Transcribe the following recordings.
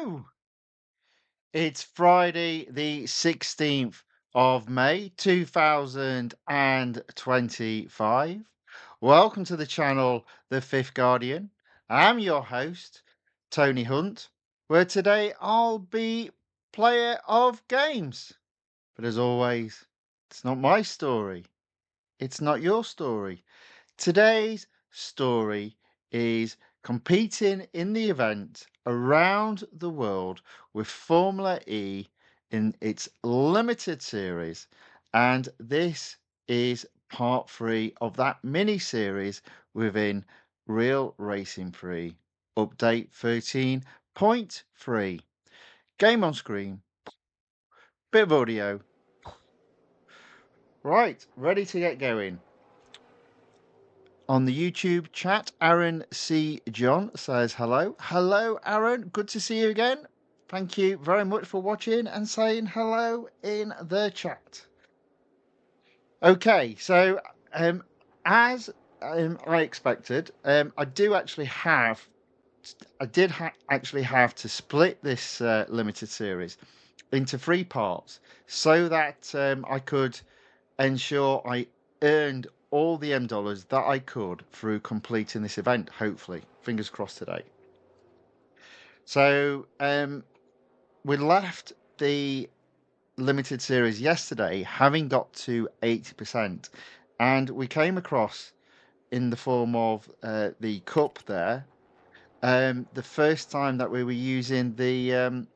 Hello! It's Friday, the 16th of May, 2025. Welcome to the channel, The Fifth Guardian. I'm your host, Tony Hunt, where today I'll be player of games. But as always, it's not my story. It's not your story. Today's story is competing in the event around the world with Formula E in its limited series, and this is part three of that mini series within Real Racing 3 update 13.3. Game on screen, bit of audio. Right, ready to get going. On the YouTube chat, Aaron C. John says hello. Hello, Aaron. Good to see you again. Thank you very much for watching and saying hello in the chat. Okay, so as I expected, I did actually have to split this limited series into three parts so that I could ensure I earned all the M dollars that I could through completing this event, hopefully. Fingers crossed today. So we left the limited series yesterday having got to 80%, and we came across in the form of the cup there the first time that we were using the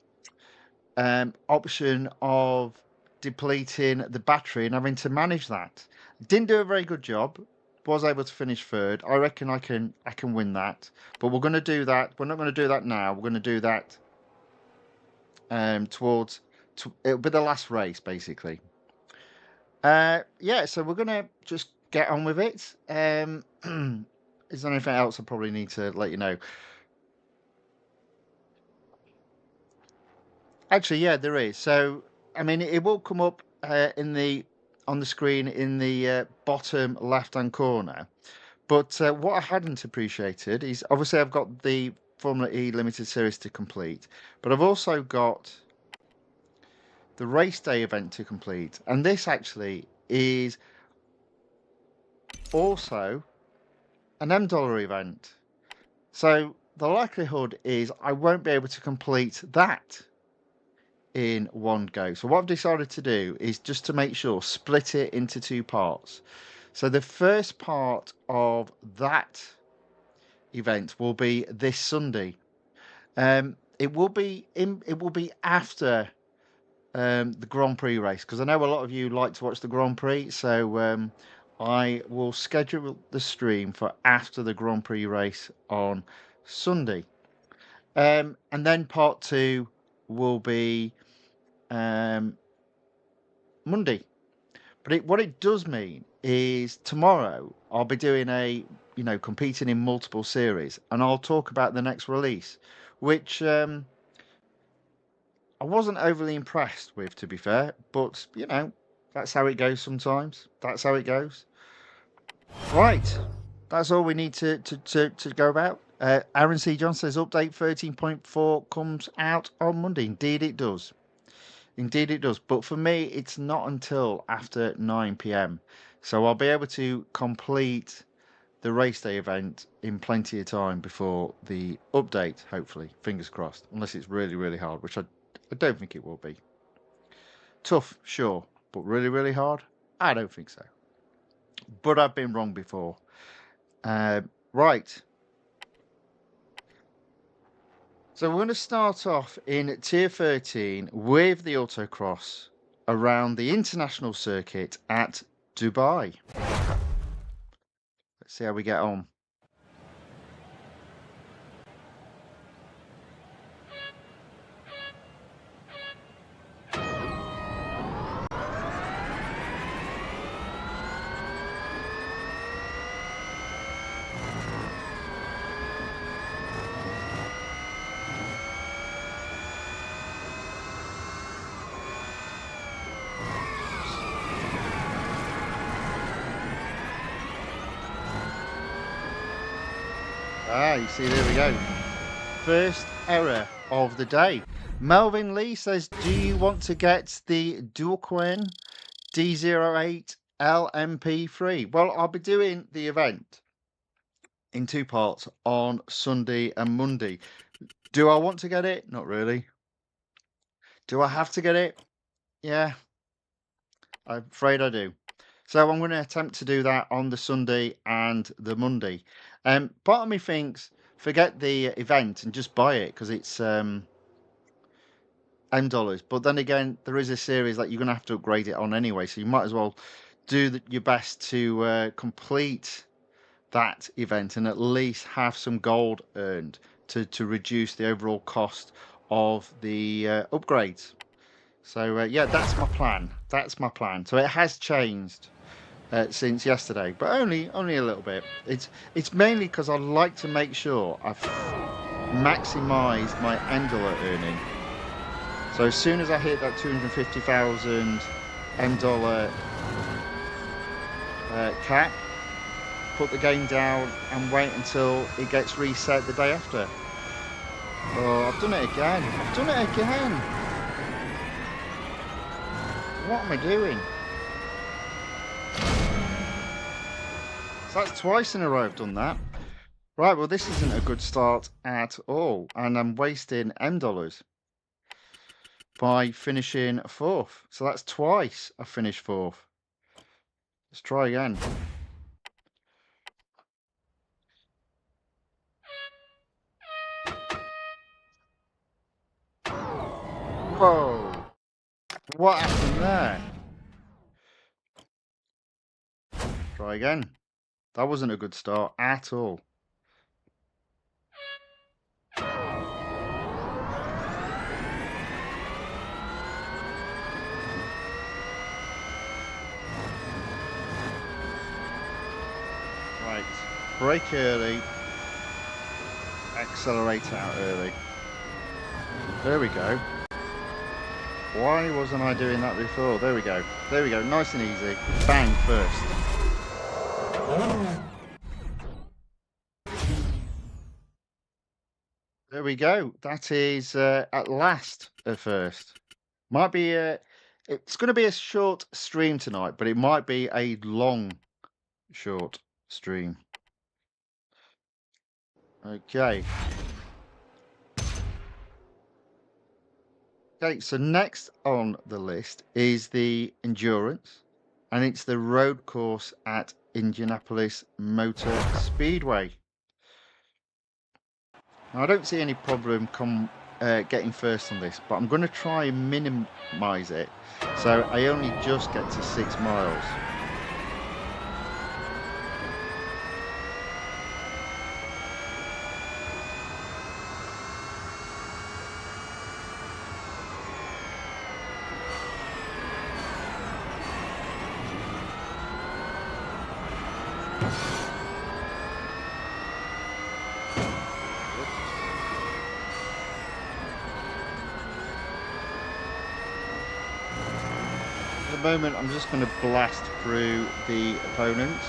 option of depleting the battery and having to manage that. Didn't do a very good job. Was able to finish third. I reckon I can win that. But we're going to do that. We're not going to do that now. We're going to do that it'll be the last race basically. Yeah, so we're going to just get on with it. Is there anything else I probably need to let you know? Actually, yeah, there is. So, I mean, it will come up on the screen in the bottom left-hand corner. But what I hadn't appreciated is obviously I've got the Formula E Limited Series to complete, but I've also got the race day event to complete, and this actually is also an M dollar event. So the likelihood is I won't be able to complete that in one go. So what I've decided to do is just to make sure, split it into two parts. So the first part of that event will be this Sunday. It will be after the Grand Prix race, because I know a lot of you like to watch the Grand Prix. So I will schedule the stream for after the Grand Prix race on Sunday, and then part two will be Monday. But what it does mean is tomorrow I'll be doing competing in multiple series, and I'll talk about the next release, which I wasn't overly impressed with, to be fair. But that's how it goes sometimes. That's how it goes. Right, that's all we need to go about. Aaron C. John says update 13.4 comes out on Monday. Indeed, it does. Indeed, it does. But for me, it's not until after 9 p.m. So I'll be able to complete the race day event in plenty of time before the update, hopefully. Fingers crossed. Unless it's really, really hard, which I don't think it will be. Tough, sure. But really, really hard? I don't think so. But I've been wrong before. Right. So we're going to start off in Tier 13 with the autocross around the international circuit at Dubai. Let's see how we get on. Ah, you see, there we go. First error of the day. Melvin Lee says, do you want to get the Duquan D08 LMP3? Well, I'll be doing the event in 2 parts on Sunday and Monday. Do I want to get it? Not really. Do I have to get it? Yeah, I'm afraid I do. So I'm going to attempt to do that on the Sunday and the Monday. Part of me thinks forget the event and just buy it because it's M dollars. But then again, there is a series that you're going to have to upgrade it on anyway, so you might as well do your best to complete that event and at least have some gold earned to reduce the overall cost of the upgrades. So yeah, that's my plan. That's my plan. So it has changed since yesterday, but only a little bit. It's mainly because I like to make sure I've maximised my end dollar earning. So as soon as I hit that 250,000 end dollar cap, put the game down and wait until it gets reset the day after. Oh, I've done it again. I've done it again. What am I doing? So that's twice in a row I've done that. Right, well this isn't a good start at all, and I'm wasting M dollars by finishing 4th. So that's twice I finished 4th. Let's try again. Whoa! What happened there? Try again. That wasn't a good start at all. Right, brake early, accelerate out early. There we go. Why wasn't I doing that before? There we go. There we go. Nice and easy. Bang first. There we go. That is at last a first. Might be it's going to be a short stream tonight, but it might be a long short stream. Okay. Okay, so next on the list is the endurance, and it's the road course at Indianapolis Motor Speedway. Now, I don't see any problem getting first on this, but I'm going to try and minimize it, so I only just get to 6 miles. At the moment, I'm just going to blast through the opponents.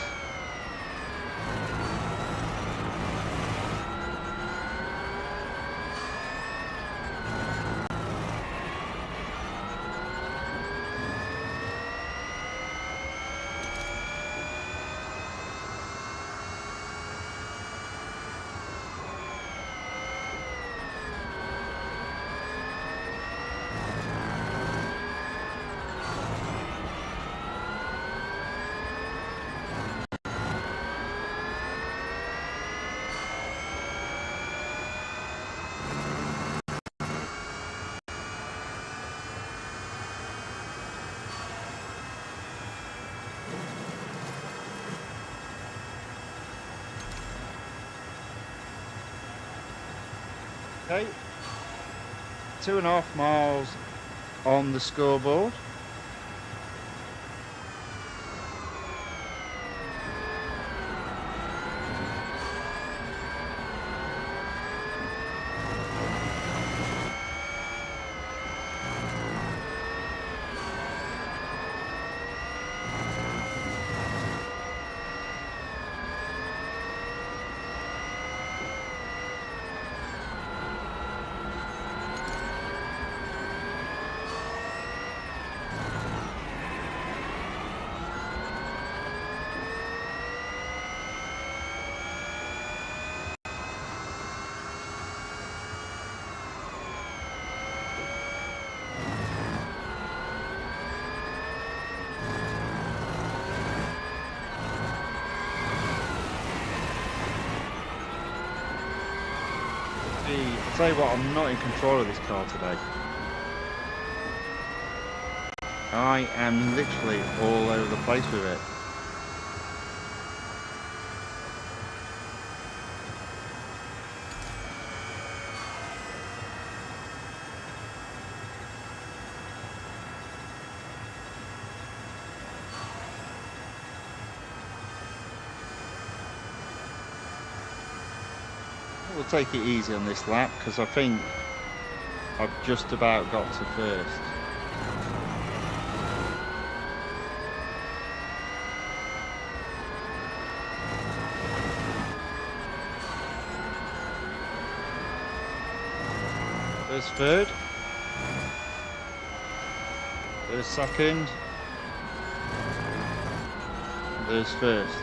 Okay, 2.5 miles on the scoreboard. tell you what, I'm not in control of this car today. I am literally all over the place with it. We'll take it easy on this lap because I think I've just about got to first. There's third. There's second. There's first.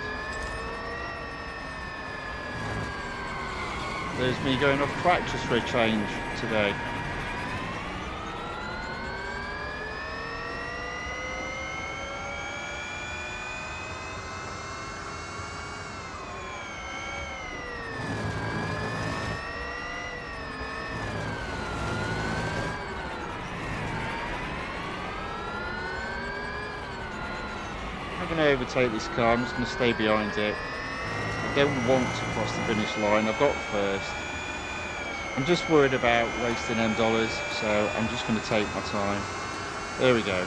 There's me going off track just for a change today. I'm not going to overtake this car, I'm just going to stay behind it. I don't want to cross the finish line, I've got first. I'm just worried about wasting M dollars, so I'm just going to take my time. There we go.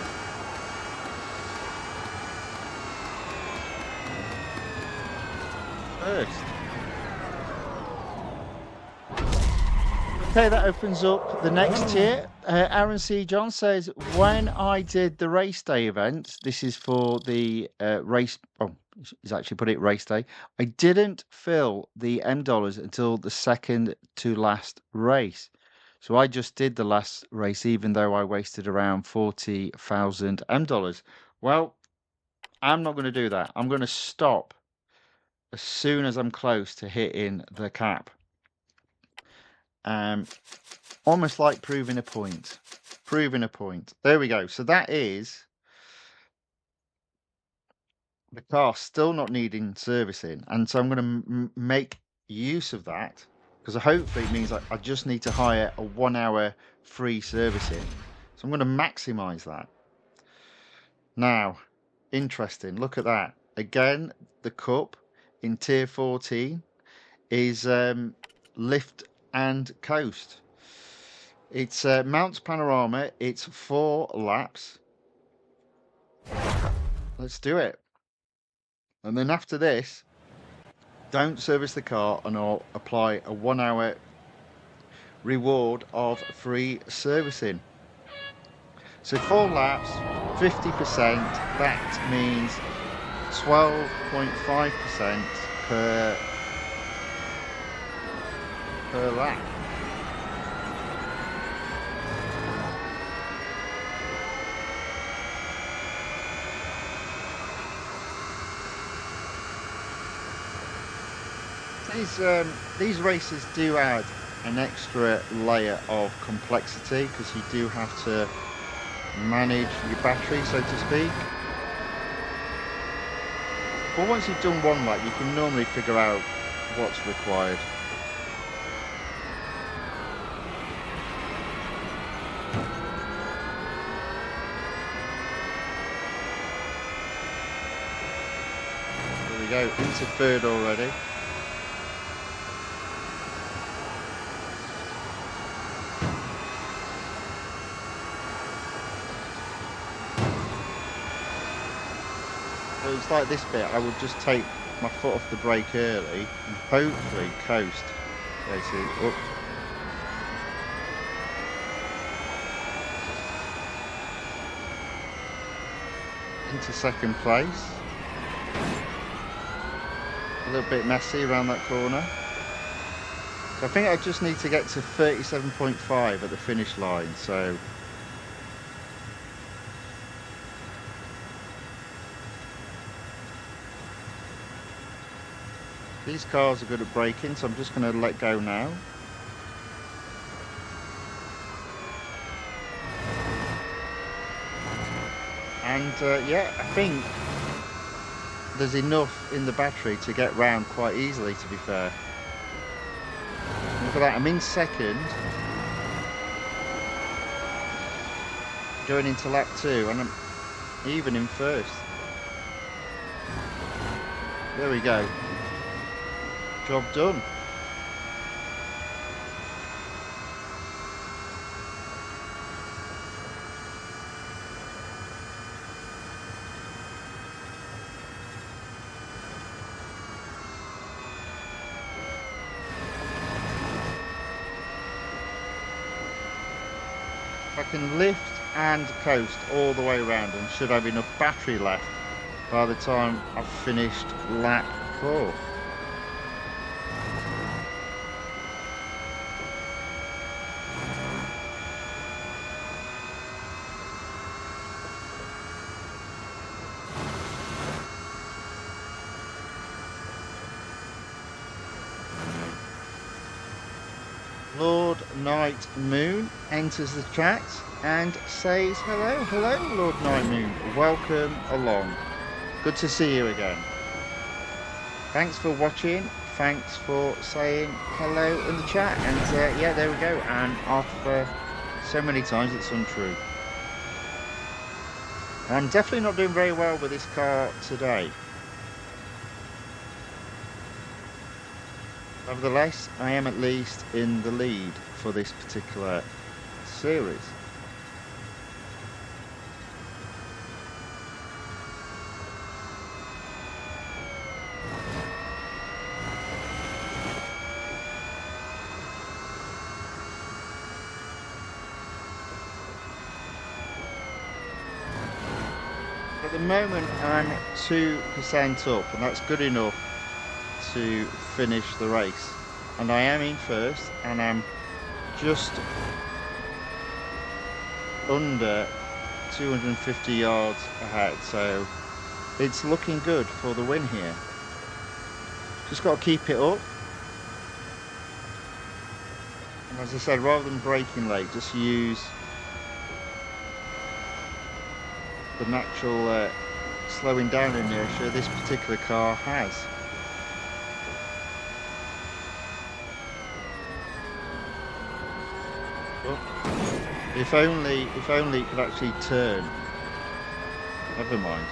First. Okay, that opens up the next tier. Aaron C. John says, when I did the race day event, this is for the race, oh, he's actually put it race day, I didn't fill the M dollars until the second to last race. So I just did the last race, even though I wasted around 40,000 M dollars. Well, I'm not going to do that. I'm going to stop as soon as I'm close to hitting the cap. Almost like proving a point. Proving a point. There we go. So that is the car still not needing servicing. And so I'm going to make use of that because hopefully it means I just need to hire a 1 hour free servicing. So I'm going to maximize that. Now, interesting. Look at that. Again, the cup in tier 14 is lift and coast. It's Mounts Panorama. It's 4 laps. Let's do it. And then after this, don't service the car and I'll apply a 1 hour reward of free servicing. So 4 laps, 50%. That means 12.5% per lap. These races do add an extra layer of complexity because you do have to manage your battery, so to speak. But once you've done 1 lap, you can normally figure out what's required. There we go, into third already. It's like this bit, I would just take my foot off the brake early and hopefully coast basically up. Into second place. A little bit messy around that corner. So I think I just need to get to 37.5 at the finish line, so these cars are good at braking, so I'm just going to let go now. And yeah, I think there's enough in the battery to get round quite easily, to be fair. Look at that, I'm in second. going into lap 2, and I'm even in first. There we go. Job done. I can lift and coast all the way around and should have enough battery left by the time I've finished lap 4. Lord Night Moon enters the chat and says hello. Hello, Lord Night Moon. Welcome along. Good to see you again. Thanks for watching. Thanks for saying hello in the chat. And yeah, there we go. And off so many times it's untrue. I'm definitely not doing very well with this car today. Nevertheless, I am at least in the lead for this particular series. At the moment, I'm 2% up, and that's good enough to finish the race. And I am in first, and I'm just under 250 yards ahead, so it's looking good for the win here. Just got to keep it up. And as I said, rather than braking late, just use the natural slowing down inertia this particular car has. Oh, if only it could actually turn. Never mind.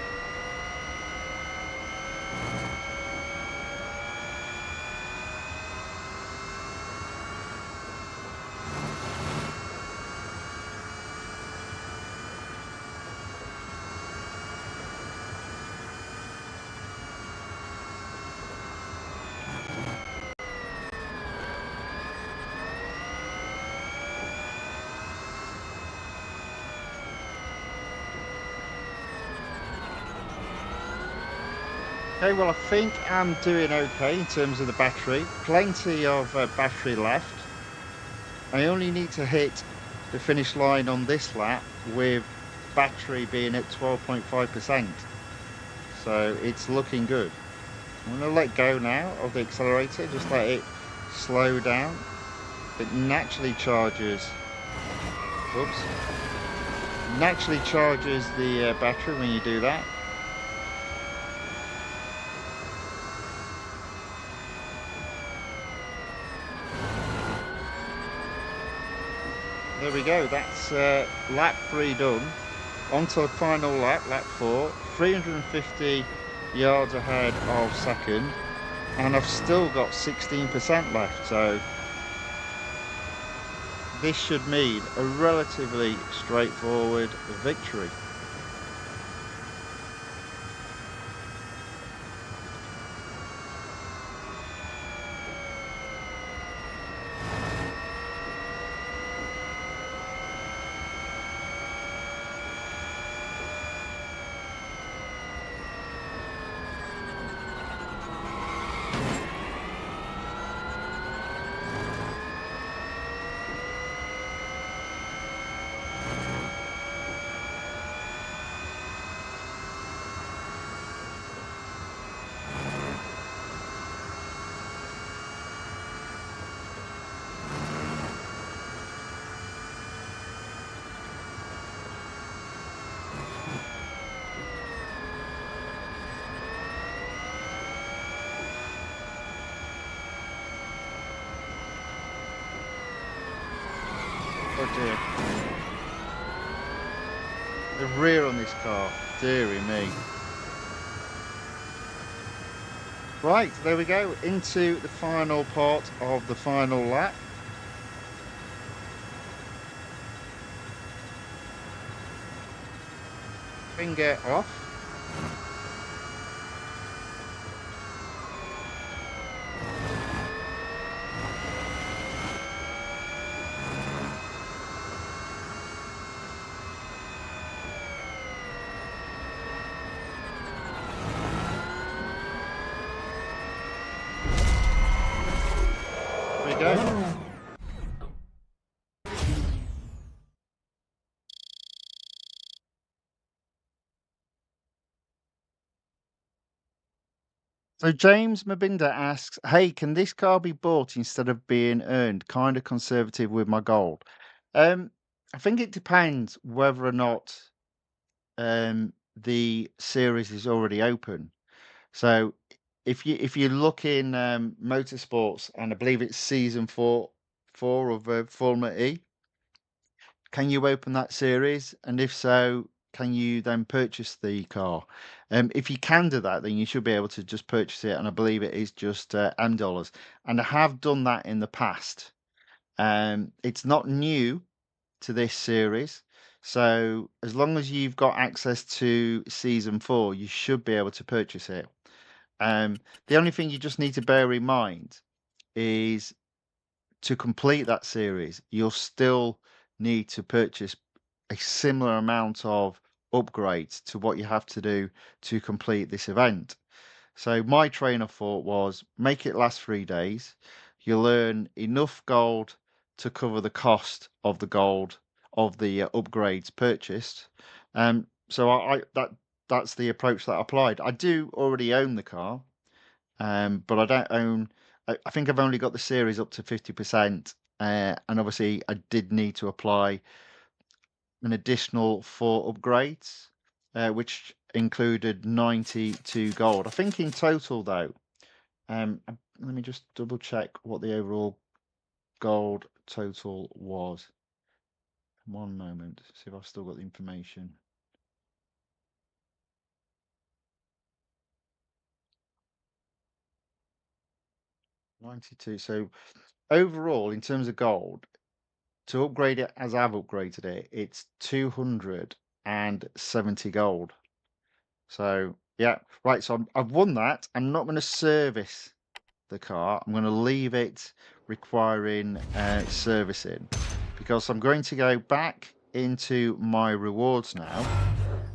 Okay, well, I think I'm doing okay in terms of the battery. Plenty of battery left. I only need to hit the finish line on this lap with battery being at 12.5%. So it's looking good. I'm going to let go now of the accelerator, just let it slow down. It naturally charges, naturally charges the battery when you do that. There we go, that's lap 3 done. On to the final lap, lap 4, 350 yards ahead of second, and I've still got 16% left, so this should mean a relatively straightforward victory. the rear on this car. Deary me. Right, there we go. Into the final part of the final lap. Finger off. There we go. So James Mabinda asks, "Hey, can this car be bought instead of being earned? Kind of conservative with my gold." I think it depends whether or not the series is already open. So if you look in motorsports, and I believe it's season four of Formula E, can you open that series? And if so, can you then purchase the car? If you can do that, then you should be able to just purchase it, and I believe it is just $M. And I have done that in the past. It's not new to this series, so as long as you've got access to season 4, you should be able to purchase it. The only thing you just need to bear in mind is to complete that series, you'll still need to purchase a similar amount of upgrades to what you have to do to complete this event. So my train of thought was make it last 3 days. You'll earn enough gold to cover the cost of the gold of the upgrades purchased. So that's the approach that I applied. I do already own the car, but I don't own. I think I've only got the series up to 50%, and obviously I did need to apply an additional 4 upgrades, which included 92 gold. I think in total, though, let me just double check what the overall gold total was. One moment, see if I've still got the information. $92. So overall, in terms of gold, to upgrade it as I've upgraded it, it's 270 gold. So yeah, right. So I've won that. I'm not going to service the car. I'm going to leave it requiring servicing, because I'm going to go back into my rewards now,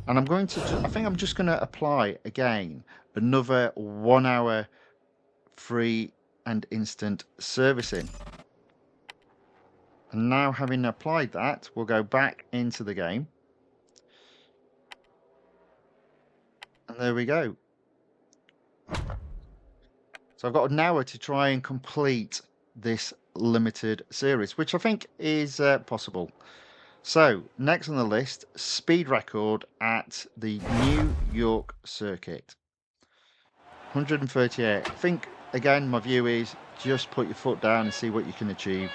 and I'm going to. I think I'm just going to apply again another 1 hour free and instant servicing. And now, having applied that, we'll go back into the game. And there we go. So I've got an hour to try and complete this limited series, which I think is possible. So next on the list, speed record at the New York circuit. 138. I think, again, my view is just put your foot down and see what you can achieve.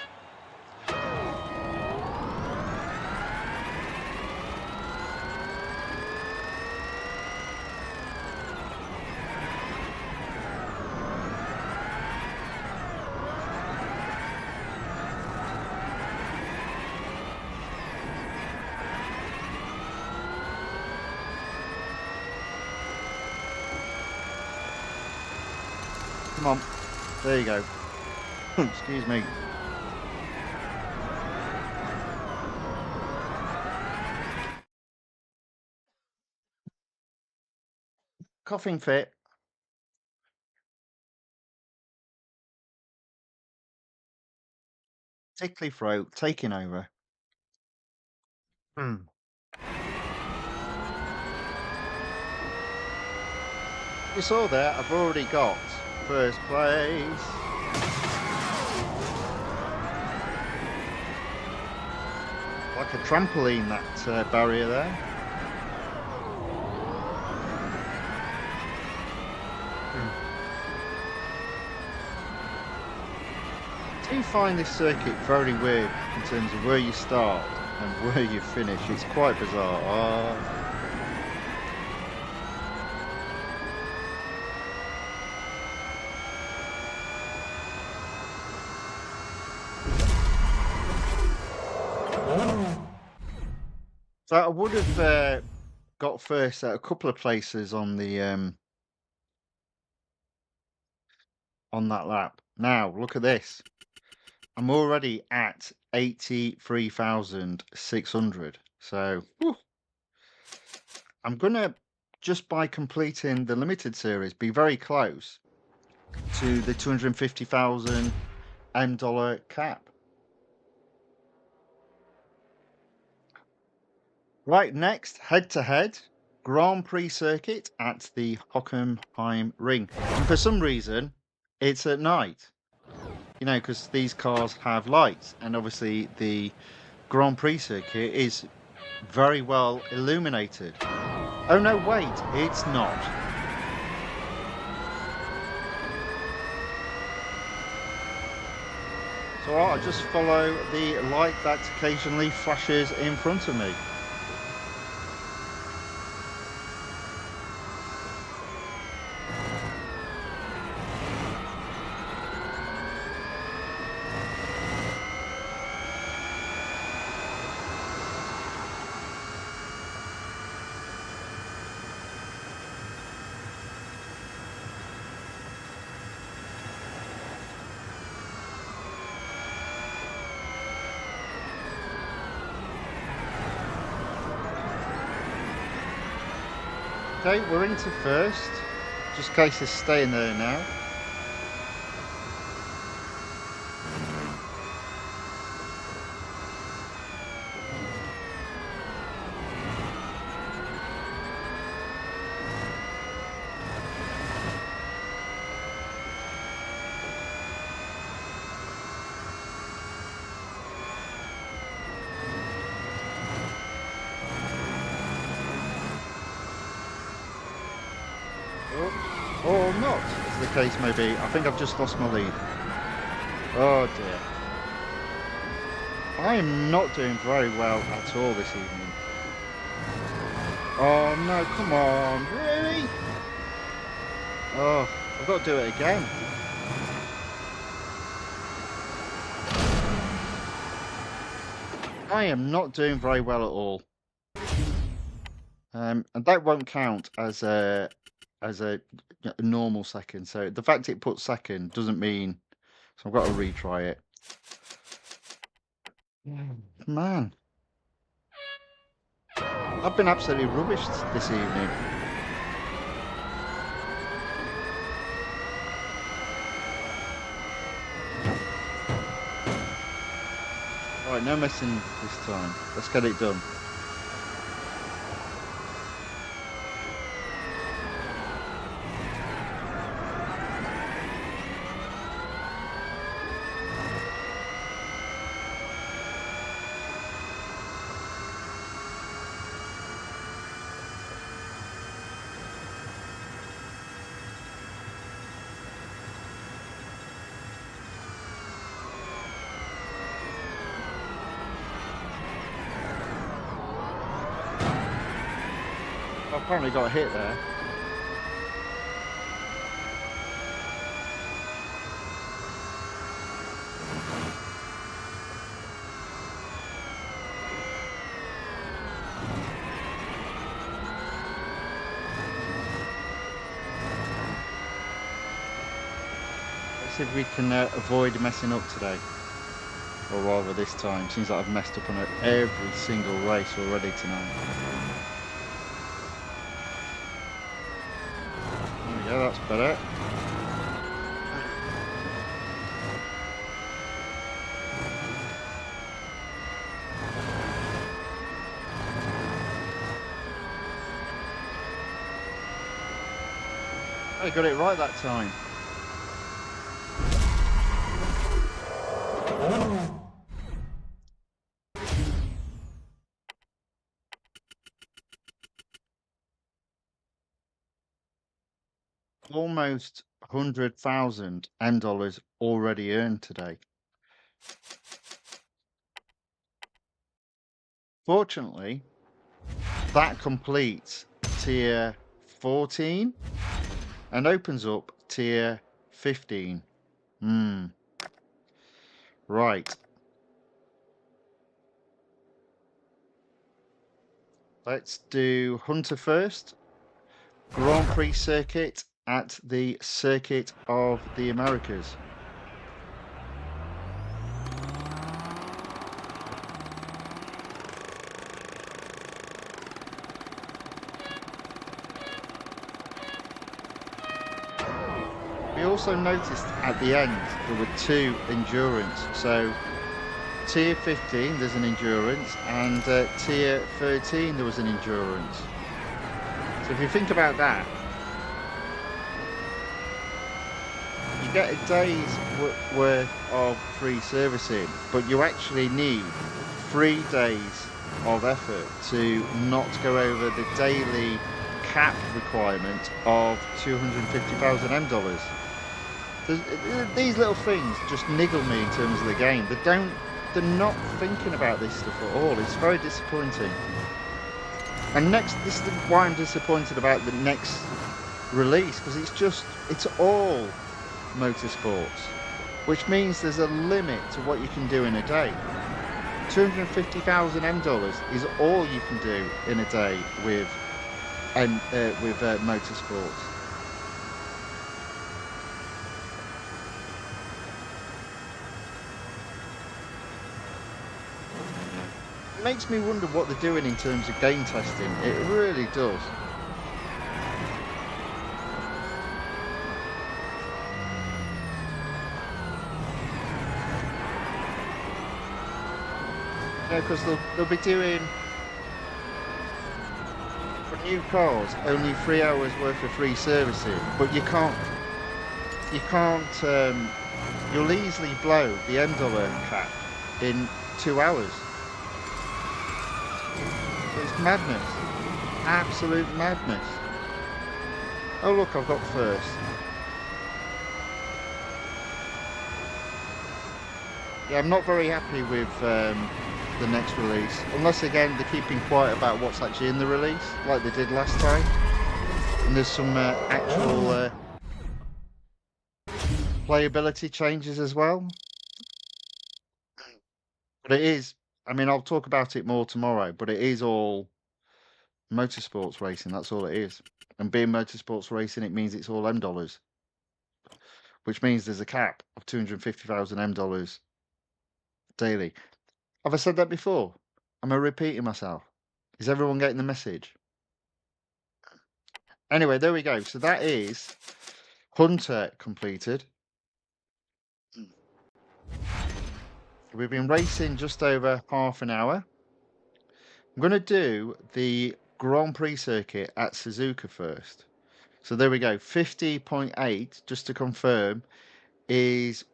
Come on. There you go. Excuse me. Coughing fit. Tickly throat. Taking over. You saw there, I've already got first place. Like a trampoline, that barrier there. I do find this circuit very weird in terms of where you start And where you finish, it's quite bizarre. So I would have got first at a couple of places on that lap. Now look at this. I'm already at 83,600. So whew, I'm gonna, just by completing the limited series, be very close to the 250,000 $M cap. Right, next, head-to-head Grand Prix circuit at the Hockenheim Ring. And for some reason, it's at night. You know, because these cars have lights, and obviously the Grand Prix circuit is very well illuminated. Oh no, wait, it's not. So I'll just follow the light that occasionally flashes in front of me. Okay, we're into first, just in case it's staying there now. Or not, as the case may be. I think I've just lost my lead. Oh dear. I am not doing very well at all this evening. Oh no, come on, really? Oh, I've got to do it again. I am not doing very well at all. And that won't count as a normal second. So the fact it puts second doesn't mean, so I've got to retry it. Man, I've been absolutely rubbish this evening. Right, no messing this time. Let's get it done. I apparently got a hit there. Let's see if we can avoid messing up today. Or rather this time. Seems like I've messed up on every single race already tonight. There we go, that's better. I got it right that time. Almost 100,000 M dollars already earned today. Fortunately, that completes tier 14 and opens up tier 15. Right. Let's do Hunter first. Grand Prix circuit at the Circuit of the Americas. We also noticed at the end there were 2 endurance. So tier 15 there's an endurance, and tier 13 there was an endurance. So if you think about that, you get a day's worth of free servicing, but you actually need 3 days of effort to not go over the daily cap requirement of 250,000 M dollars. These little things just niggle me in terms of the game. They're not thinking about this stuff at all. It's very disappointing. And this is why I'm disappointed about the next release, because it's all motorsports, which means there's a limit to what you can do in a day. 250,000 M dollars is all you can do in a day with motorsports. It makes me wonder what they're doing in terms of game testing. It really does. Because they'll be doing, for new cars, only 3 hours worth of free servicing, but you can't you'll easily blow the M dollar cap in 2 hours. So it's madness, absolute madness. Oh look, I've got first. Yeah, I'm not very happy with the next release, unless again they're keeping quiet about what's actually in the release, like they did last time, and there's some actual playability changes as well. But it is, I mean, I'll talk about it more tomorrow, but it is all motorsports racing. That's all it is. And being motorsports racing, it means it's all M dollars, which means there's a cap of 250,000 M dollars daily. Have I said that before? Am I repeating myself? Is everyone getting the message? Anyway, there we go. So that is Hunter completed. We've been racing just over half an hour. I'm going to do the Grand Prix circuit at Suzuka first. So there we go. 50.8, just to confirm, is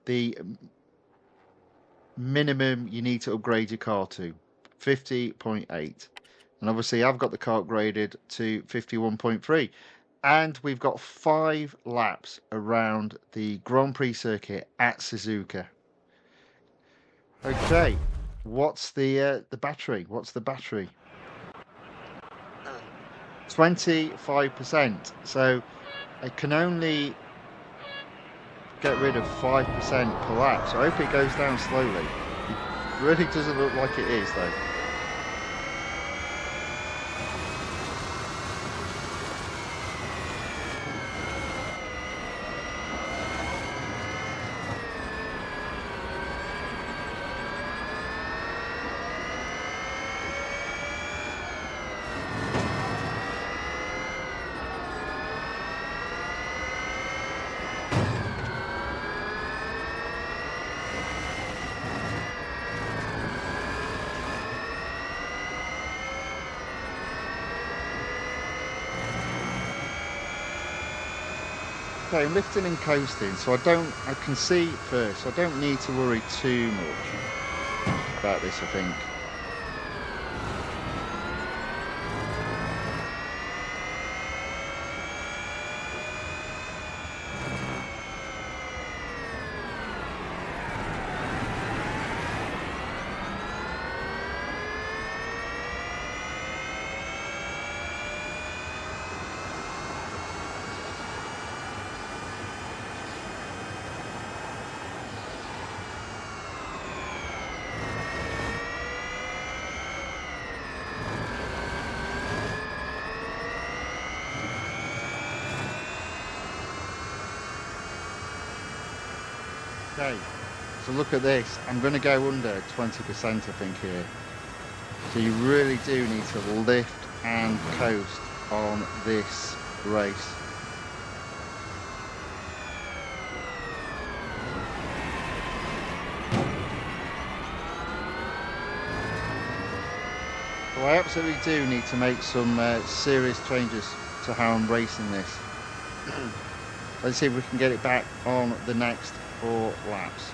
the minimum you need to upgrade your car to. 50.8. And obviously I've got the car upgraded to 51.3. And we've got 5 laps around the Grand Prix circuit at Suzuka. Okay, what's the battery? What's the battery? 25%. So I can only get rid of 5% per lap. So I hope it goes down slowly. It really doesn't look like it is though. Okay, I'm lifting and coasting, so I can see first, so I don't need to worry too much about this, I think. Okay, so look at this. I'm going to go under 20%, I think, here. So you really do need to lift and coast on this race. So I absolutely do need to make some serious changes to how I'm racing this. Let's see if we can get it back on the next 4 laps.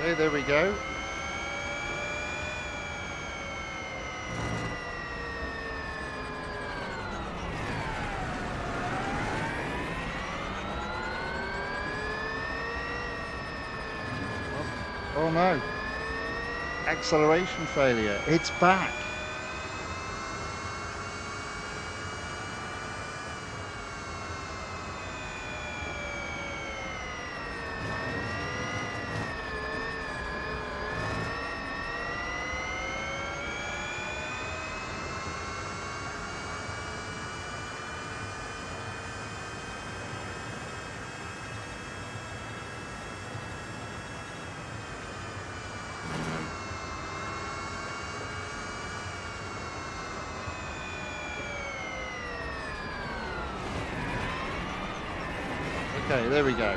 Okay, there we go. Oh no. Acceleration failure. It's back. Okay, there we go.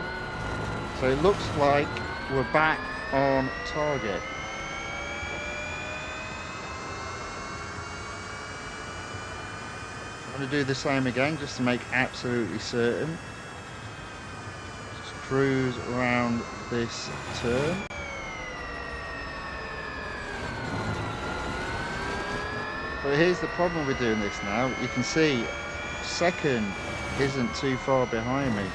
So it looks like we're back on target. I'm going to do the same again just to make absolutely certain. Just cruise around this turn. But here's the problem with doing this now. You can see second isn't too far behind me.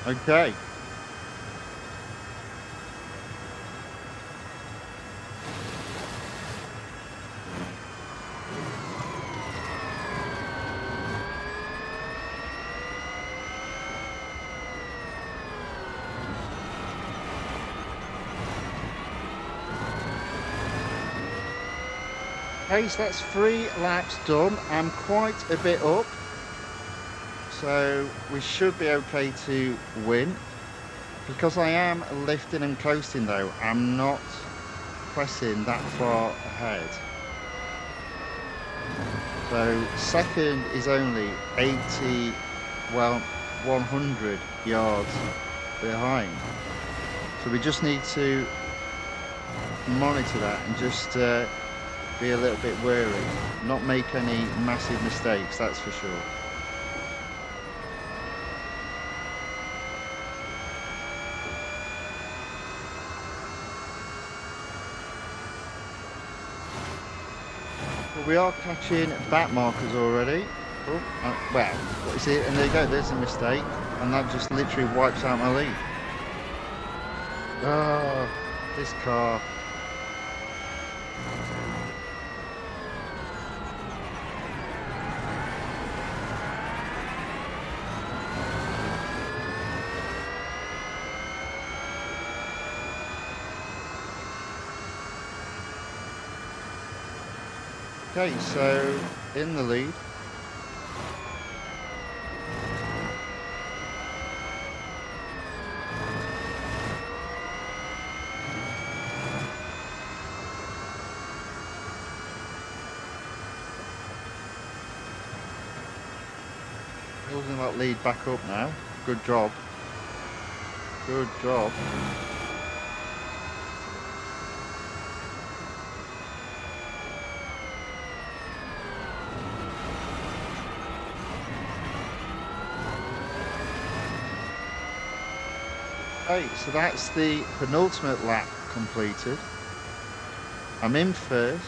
Okay. Okay, so that's 3 laps done. I'm quite a bit up, so we should be okay to win. Because I am lifting and coasting though, I'm not pressing that far ahead. So second is only 80, well, 100 yards behind. So we just need to monitor that and just be a little bit wary, not make any massive mistakes, that's for sure. Well, we are catching back markers already. Oh, well, what is it? And there you go, there's a mistake, and that just literally wipes out my lead. Oh, this car. Okay, so in the lead. Building that lead back up now. Good job. Good job. Okay, so that's the penultimate lap completed. I'm in first.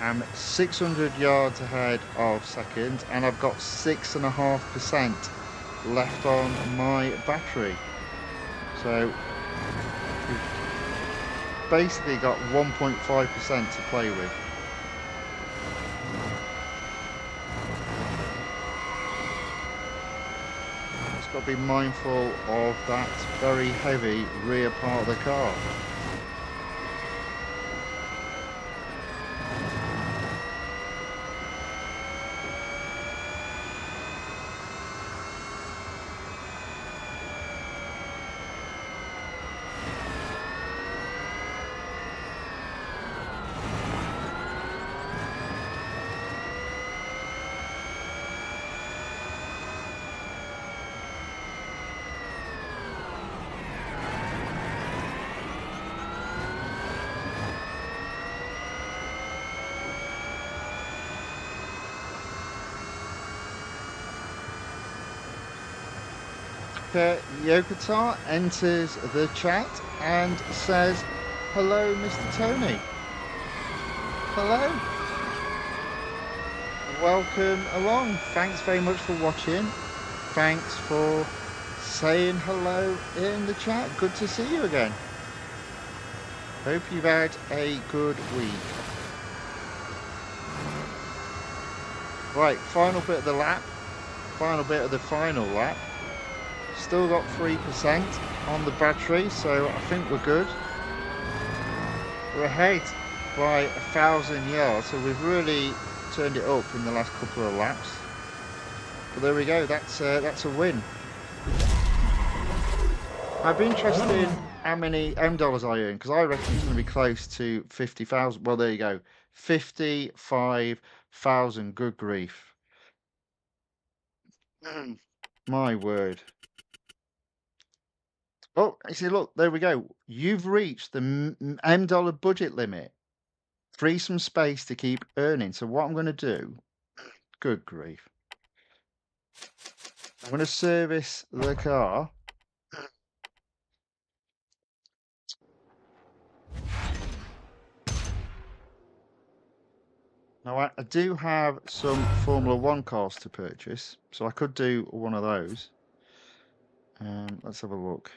I'm 600 yards ahead of second, and I've got 6.5% left on my battery. So we've basically got 1.5% to play with. Just got to be mindful of that very heavy rear part of the car. Yokotar enters the chat and says, "Hello, Mr. Tony." Hello. Welcome along. Thanks very much for watching. Thanks for saying hello in the chat. Good to see you again. Hope you've had a good week. Right, final bit of the lap. Final bit of the final lap. Still got 3% on the battery, so I think we're good. We're ahead by 1,000 yards, so we've really turned it up in the last couple of laps. But there we go, that's a win. I'd be interested in how many dollars I earn, because I reckon it's going to be close to 50,000. Well, there you go, 55,000. Good grief. My word. Oh, you see, look, there we go. You've reached the $M budget limit. Free some space to keep earning. So what I'm going to do, good grief, I'm going to service the car. Now, I do have some Formula One cars to purchase, so I could do one of those. Let's have a look.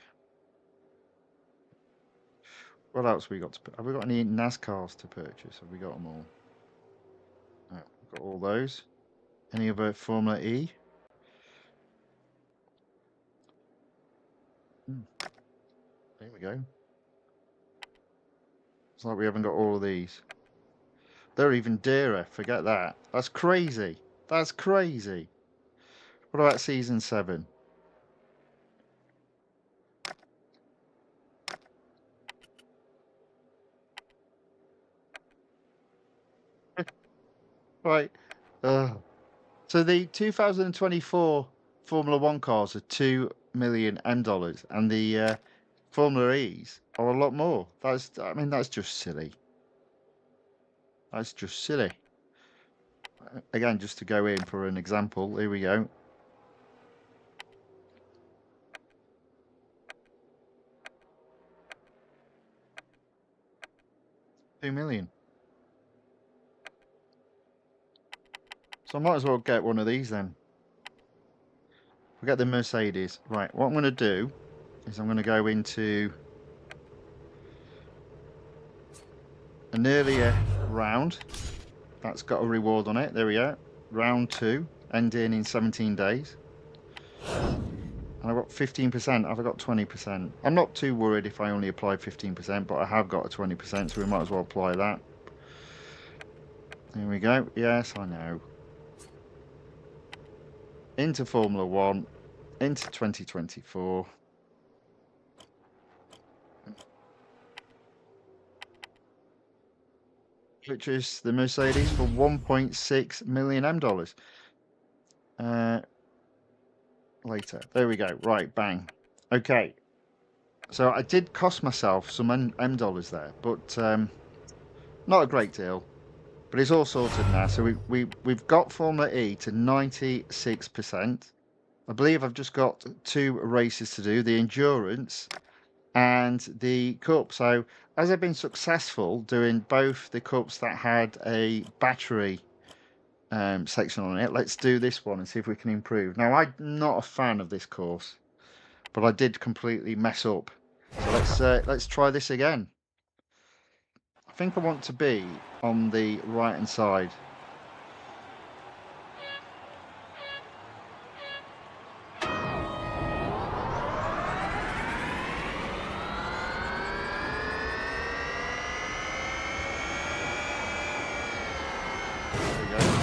What else we got to? Have we got any NASCARs to purchase? Have we got them all? No, we've got all those. Any other Formula E? There we go. It's like we haven't got all of these. They're even dearer. Forget that. That's crazy. That's crazy. What about season 7? Right. So the 2024 Formula One cars are $2 million, and the Formula E's are a lot more. I mean, that's just silly. That's just silly. Again, just to go in for an example, here we go. $2 million. So I might as well get one of these then. We'll get the Mercedes. Right, what I'm going to do is I'm going to go into an earlier round. That's got a reward on it. There we go. Round 2, ending in 17 days. And I've got 15%. I've got 20%. I'm not too worried if I only apply 15%, but I have got a 20%, so we might as well apply that. There we go. Yes, I know. Into Formula 1, into 2024. Which is the Mercedes for $1.6 million M. Later. There we go. Right, bang. Okay. So I did cost myself some M dollars there, but not a great deal. But it's all sorted now. So we've got Formula E to 96%. I believe I've just got 2 races to do, the endurance and the cup. So as I've been successful doing both the cups that had a battery section on it, let's do this one and see if we can improve. Now, I'm not a fan of this course, but I did completely mess up. So let's try this again. I think I want to be on the right hand side.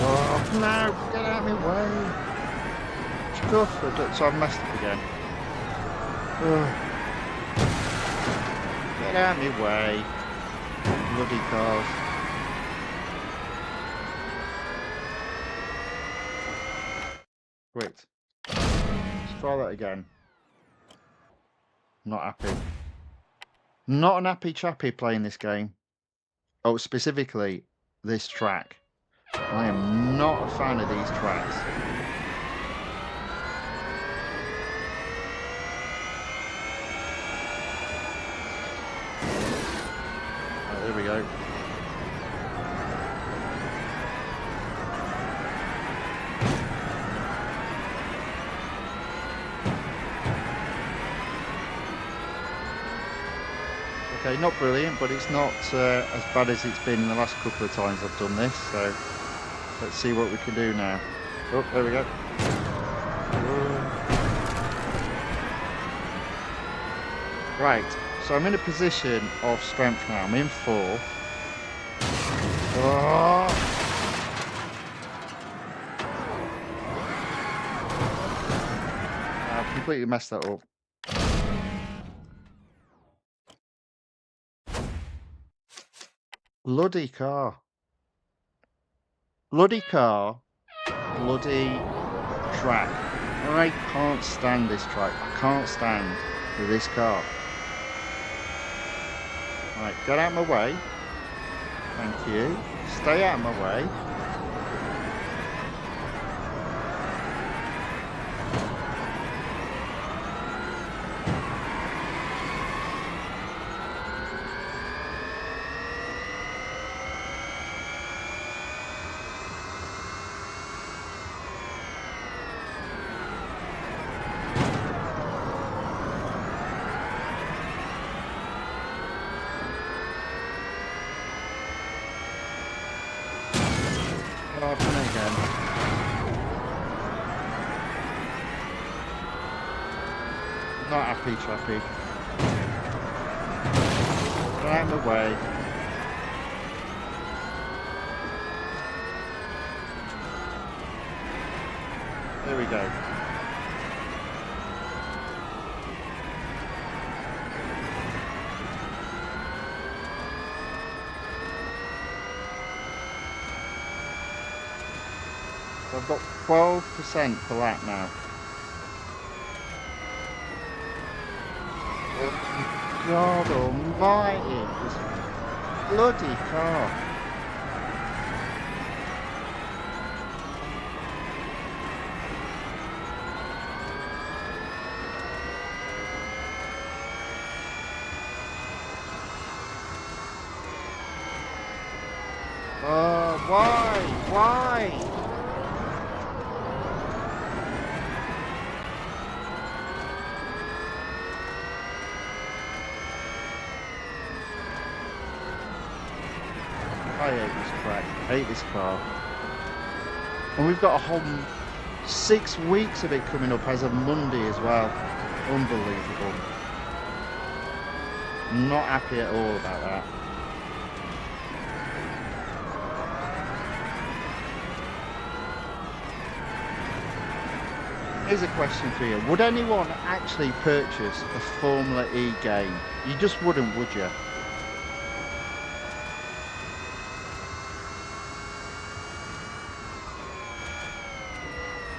Oh, no, get out of my way. Stuff, so I've messed up again. Get out of my way. Bloody cars. Wait. Let's try that again. Not happy. Not an happy chappy playing this game. Oh, specifically this track. I am not a fan of these tracks. Right, there we go. Okay, not brilliant, but it's not as bad as it's been the last couple of times I've done this, so let's see what we can do now. Oh, there we go. Right, so I'm in a position of strength now. I'm in 4th. Oh. I've completely messed that up. Bloody car. Bloody car. Bloody track. I can't stand this track. I can't stand with this car. Right, get out of my way. Thank you. Stay out of my way. Oh, I've done it again. Not happy, chappy. Get out of my way. There we go. So I've got 12% for that now. Oh, God almighty, this bloody car. Why? Why? I hate this track. I hate this car. And we've got a whole 6 weeks of it coming up as of Monday as well. Unbelievable. Not happy at all about that. Here's a question for you. Would anyone actually purchase a Formula E game? You just wouldn't, would you?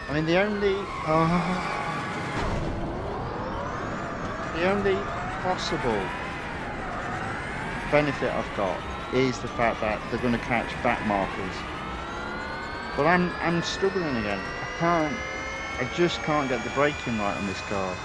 I mean, the only possible benefit I've got is the fact that they're going to catch back markers. But I'm struggling again. I just can't get the braking right on this car.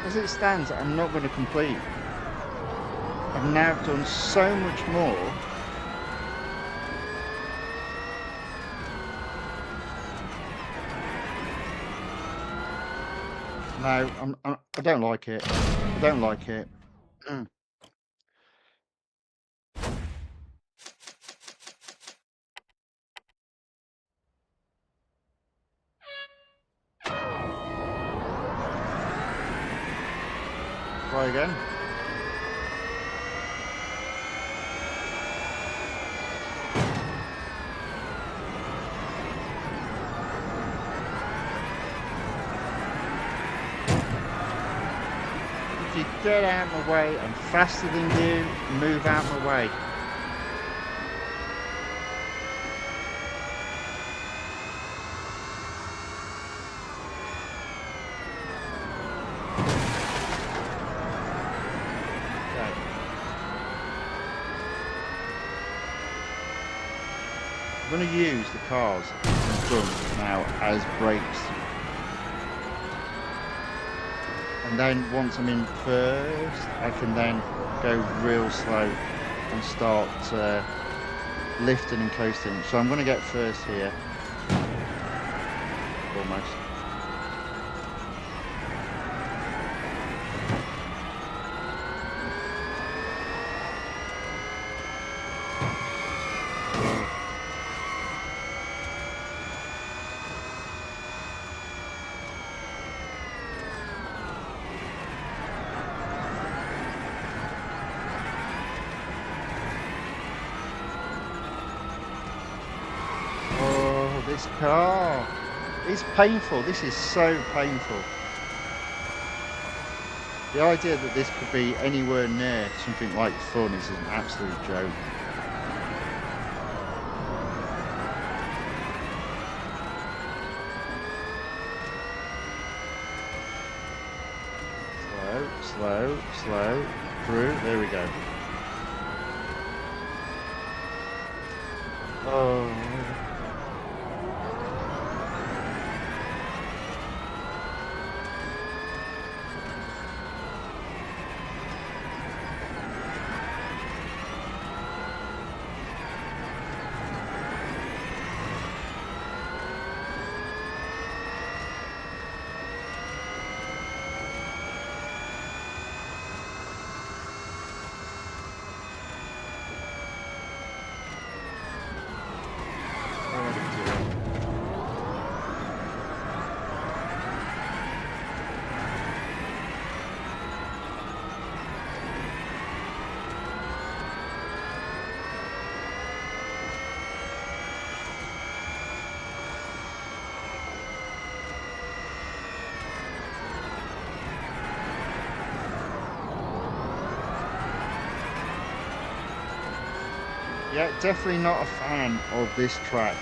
As it stands, I'm not going to complete. I've now done so much more. No, I don't like it. I don't like it. Try again. If you get out of my way, I'm faster than you, move out of my way. I'm going to use the cars in front now as brakes. And then once I'm in first, I can then go real slow and start lifting and coasting. So I'm going to get first here. Almost. This car, it's painful. This is so painful. The idea that this could be anywhere near something like fun is an absolute joke. Slow through. There we go. Oh. Yeah, definitely not a fan of this track.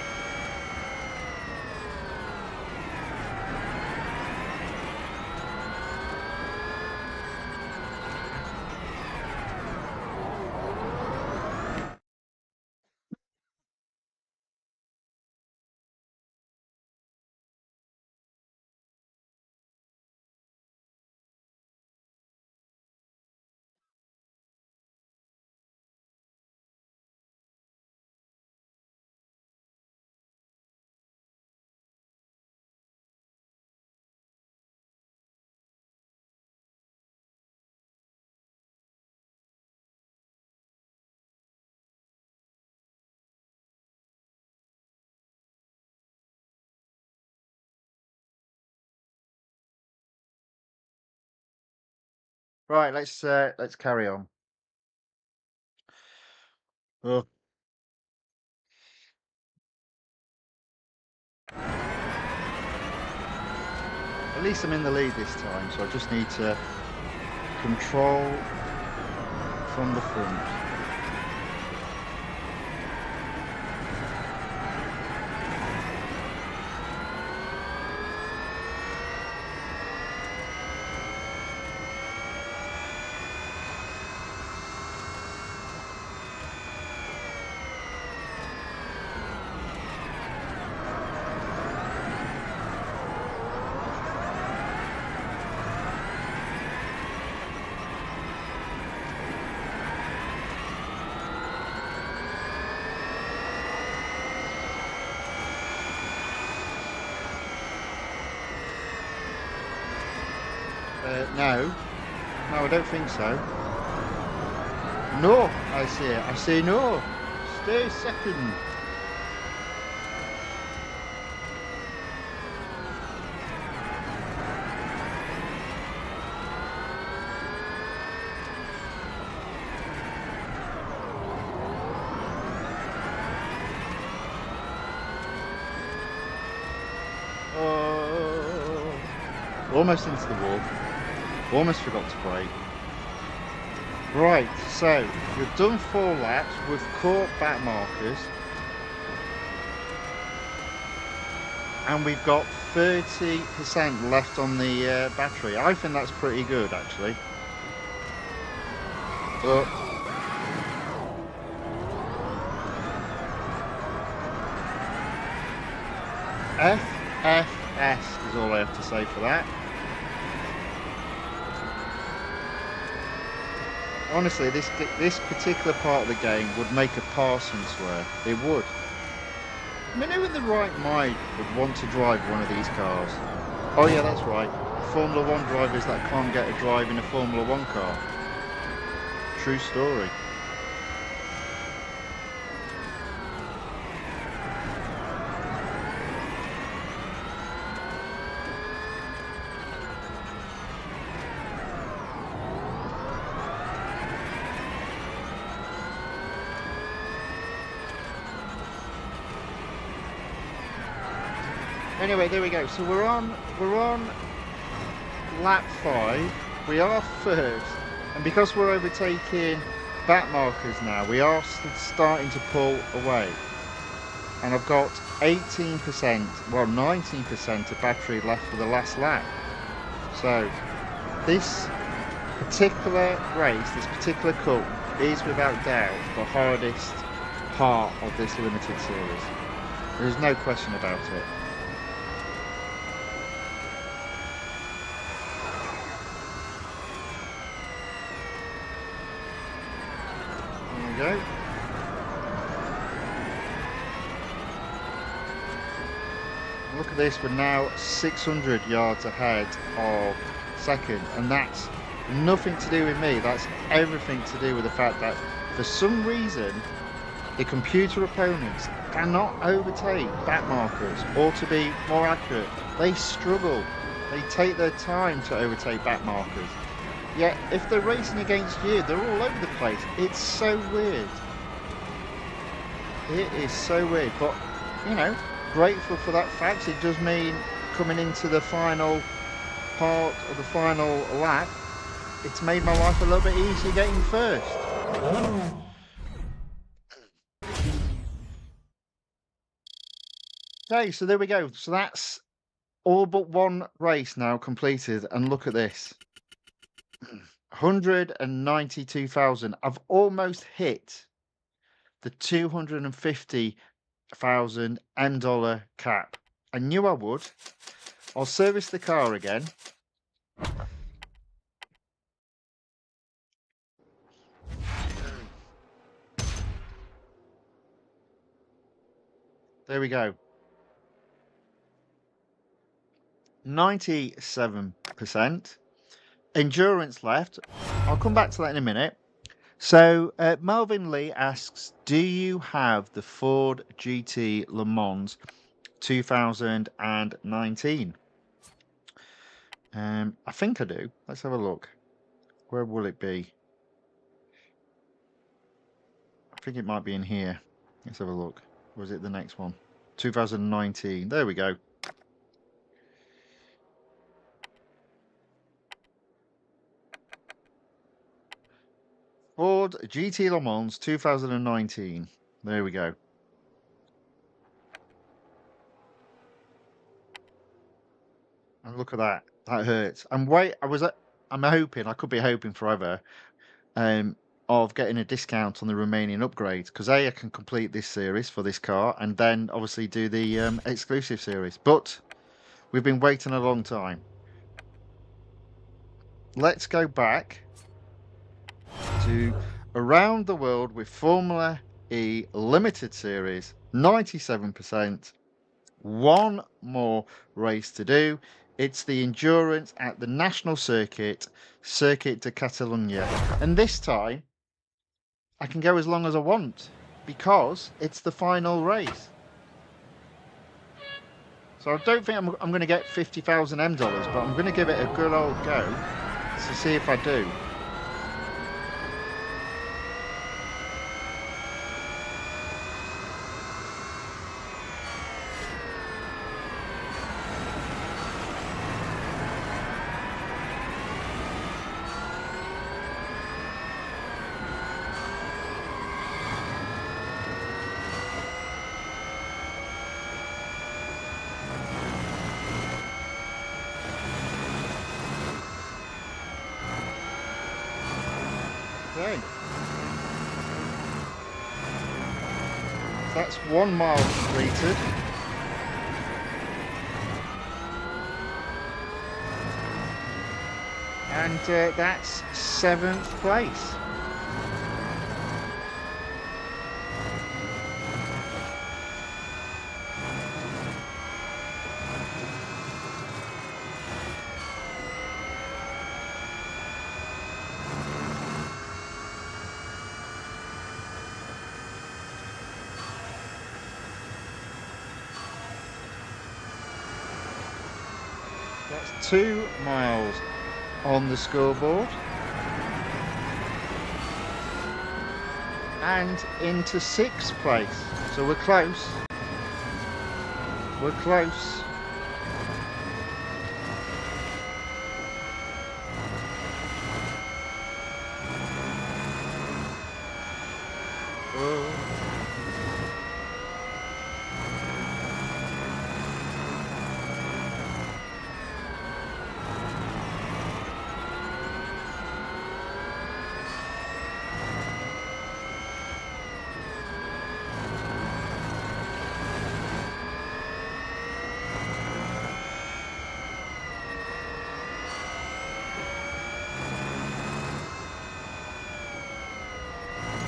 Right, let's carry on. Oh, at least I'm in the lead this time, so I just need to control from the front. No. No, I don't think so. No, I say. I say no. Stay second. Oh, almost into the wall. Almost forgot to brake. Right, so we've done 4 laps. We've caught back markers. And we've got 30% left on the battery. I think that's pretty good, actually. But FFS is all I have to say for that. Honestly, this particular part of the game would make a parson swear. It would. I mean, who in the right mind would want to drive one of these cars? Oh yeah, that's right. Formula 1 drivers that can't get a drive in a Formula 1 car. True story. Anyway, there we go. So we're on lap 5. We are first, and because we're overtaking back markers now, we are starting to pull away. And I've got 18%, well 19% of battery left for the last lap. So this particular race, this particular cup, is without doubt the hardest part of this limited series. There's no question about it. There we go. Look at this, we're now 600 yards ahead of second, and that's nothing to do with me. That's everything to do with the fact that for some reason the computer opponents cannot overtake back markers, or to be more accurate, they struggle. They take their time to overtake back markers. Yet if they're racing against you, they're all over the place. It's so weird. It is so weird, but you know, grateful for that fact. It does mean coming into the final part of the final lap, it's made my life a little bit easier getting first. Okay, so there we go. So that's all but one race now completed, and look at this. 192,000. I've almost hit the 250,000 $M cap. I knew I would. I'll service the car again. There we go. 97%. Endurance left. I'll come back to that in a minute. So Melvin Lee asks, do you have the Ford GT Le Mans 2019? I think I do. Let's have a look. Where will it be? I think it might be in here. Let's have a look. Or is it the next one? 2019. There we go. Ford GT Le Mans 2019. There we go. And look at that. That hurts. I'm hoping, I could be hoping forever, of getting a discount on the remaining upgrades, because I can complete this series for this car and then obviously do the exclusive series. But we've been waiting a long time. Let's go back to Around the World with Formula E Limited Series, 97%. One more race to do. It's the endurance at the national circuit, Circuit de Catalunya. And this time, I can go as long as I want because it's the final race. So I don't think I'm going to get 50,000 M dollars, but I'm going to give it a good old go to see if I do. Okay. That's 1 mile completed. And that's 7th place. That's 2 miles on the scoreboard. And into 6th place. So we're close. We're close. Oh.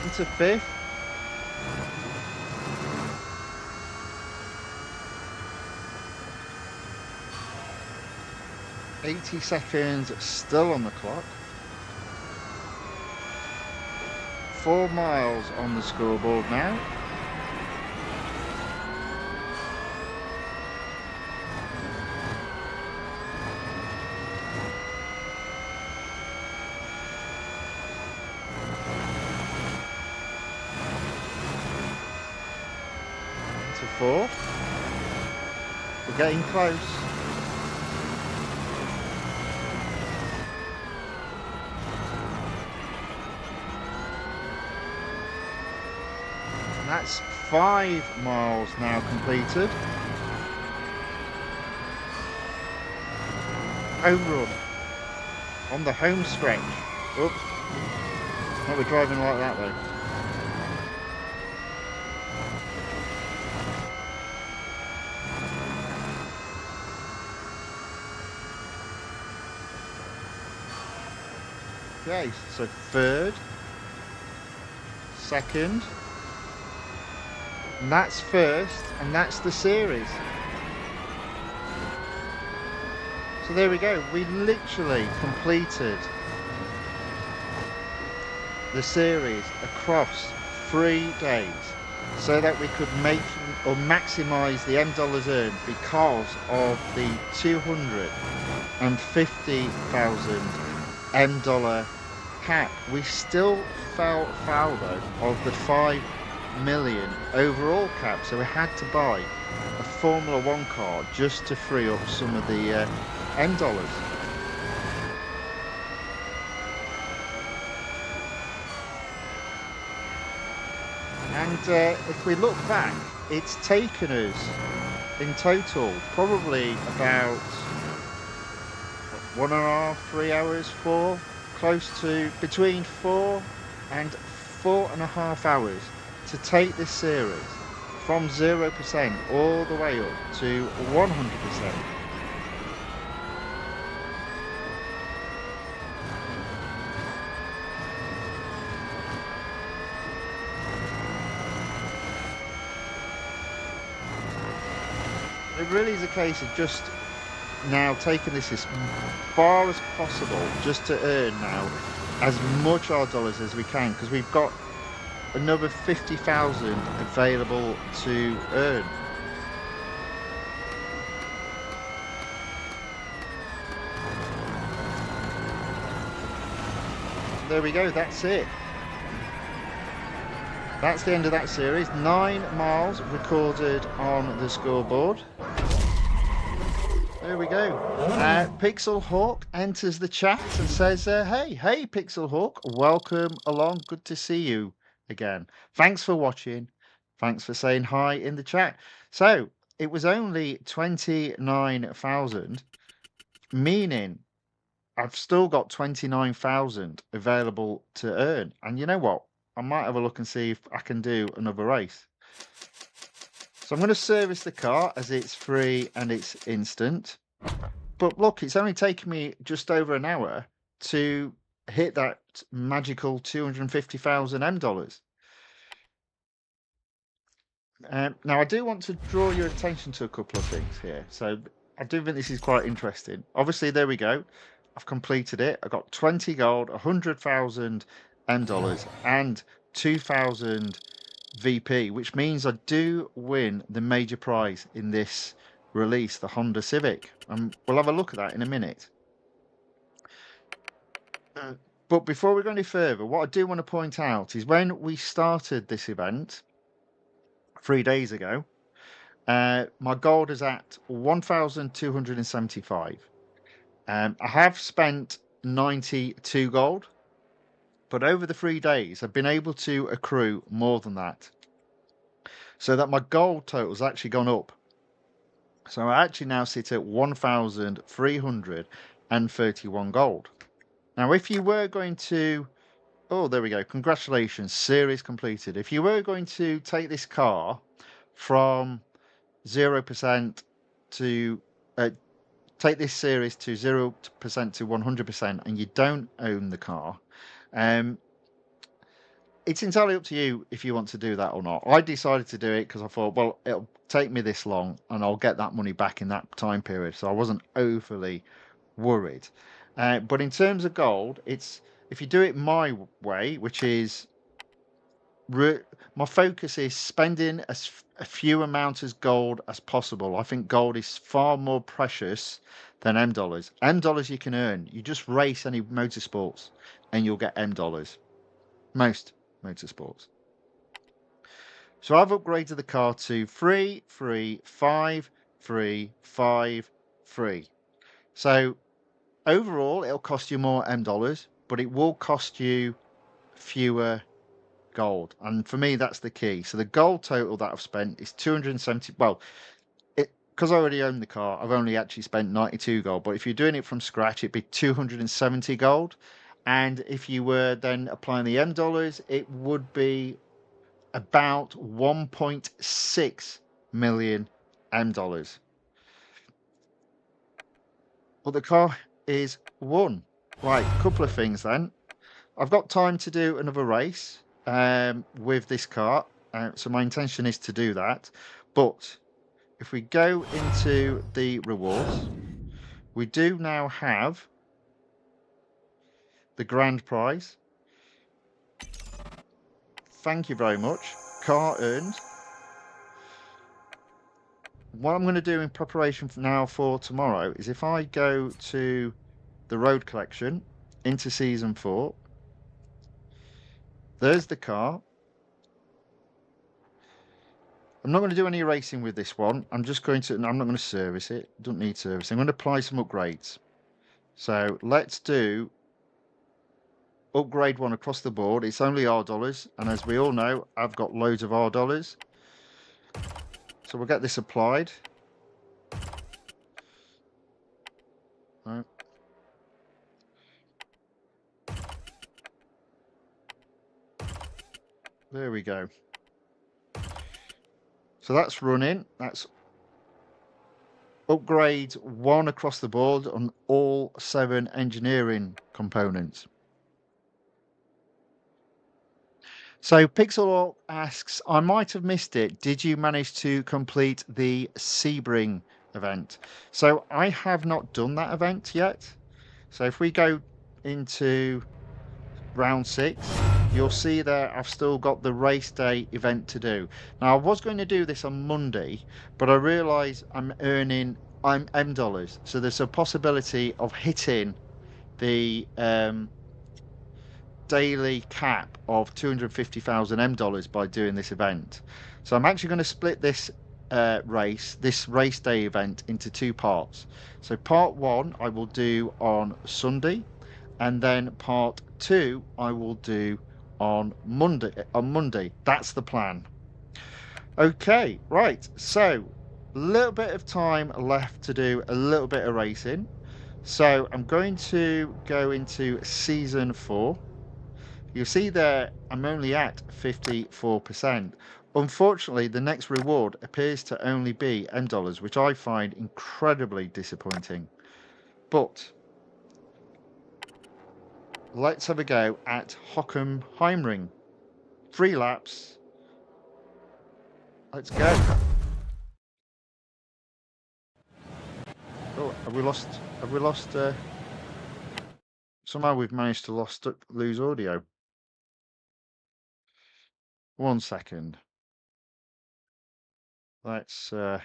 Into 5th. $80 seconds still on the clock. 4 miles on the scoreboard now. Into 4th. We're getting close. That's 5 miles now completed. Home run on the home stretch. Oops. Not be driving like that though. Okay, so 3rd, 2nd. And that's 1st, and that's the series. So there we go. We literally completed the series across 3 days so that we could make or maximize the M dollars earned because of the 250,000 M dollar cap. We still fell foul though of the 5 million overall cap, so we had to buy a Formula 1 car just to free up some of the M dollars. And if we look back, it's taken us in total probably about 1.5, 3 hours, close to between 4 and 4.5 hours to take this series from 0% all the way up to 100%. It really is a case of just now taking this as far as possible just to earn now as much our dollars as we can, because we've got another 50,000 available to earn. There we go, that's it. That's the end of that series. 9 miles recorded on the scoreboard. There we go. Pixel Hawk enters the chat and says, hey, Pixel Hawk, welcome along. Good to see you again. Thanks for watching. Thanks for saying hi in the chat. So it was only 29,000, meaning I've still got 29,000 available to earn. And you know what? I might have a look and see if I can do another race. So I'm going to service the car as it's free and it's instant. But look, it's only taken me just over an hour to hit that magical 250,000 M dollars. Now, I do want to draw your attention to a couple of things here. So I do think this is quite interesting. Obviously, there we go. I've completed it. I got 20 gold, 100,000 M dollars, and 2,000 VP, which means I do win the major prize in this release, the Honda Civic. We'll have a look at that in a minute. But before we go any further, what I do want to point out is when we started this event 3 days ago, my gold is at 1,275. I have spent 92 gold, but over the 3 days, I've been able to accrue more than that, so that my gold total has actually gone up. So I actually now sit at 1,331 gold. Now, if you were going to, oh, there we go. Congratulations, series completed. If you were going to take this car from 0% to take this series to 0% to 100%, and you don't own the car, it's entirely up to you if you want to do that or not. I decided to do it because I thought, well, it'll take me this long and I'll get that money back in that time period. So I wasn't overly worried. But in terms of gold, it's if you do it my way, which is my focus is spending a few amounts as gold as possible. I think gold is far more precious than M dollars. M dollars you can earn. You just race any motorsports and you'll get M dollars. Most motorsports. So I've upgraded the car to 3, 3, 5, 3, 5, 3. So overall, it'll cost you more M dollars, but it will cost you fewer gold. And for me, that's the key. So the gold total that I've spent is 270. Well, because I already own the car, I've only actually spent 92 gold. But if you're doing it from scratch, it'd be 270 gold. And if you were then applying the M dollars, it would be about 1.6 million M dollars. But the car is won. Right, a couple of things then. I've got time to do another race with this car. So my intention is to do that. But if we go into the rewards, we do now have the grand prize. Thank you very much. Car earned. What I'm going to do in preparation for tomorrow is if I go to the road collection into season 4, There's the car. I'm not going to do any racing with this one. I'm just going to, I'm not going to service it. Don't need servicing. I'm going to apply some upgrades. So let's do upgrade one across the board. It's only $R, and as we all know, I've got loads of $R. So we'll get this applied. Right. There we go. So that's running. That's upgrade one across the board on all 7 engineering components. So Pixel asks, I might have missed it. Did you manage to complete the Sebring event? So I have not done that event yet. So if we go into round 6, you'll see there I've still got the race day event to do. Now I was going to do this on Monday, but I realise I'm M dollars. So there's a possibility of hitting the daily cap of 250,000 M dollars by doing this event. So I'm actually going to split this this race day event into 2 parts. So part 1 I will do on Sunday, and then part 2 I will do on Monday. That's the plan. Okay, right. So a little bit of time left to do a little bit of racing. So I'm going to go into season 4. You'll see there I'm only at 54%. Unfortunately, the next reward appears to only be M dollars, which I find incredibly disappointing. But let's have a go at Hockenheimring. 3 laps. Let's go. Oh, have we lost? Have we lost? Somehow we've managed to lose audio. 1 second. Let's. Hmm.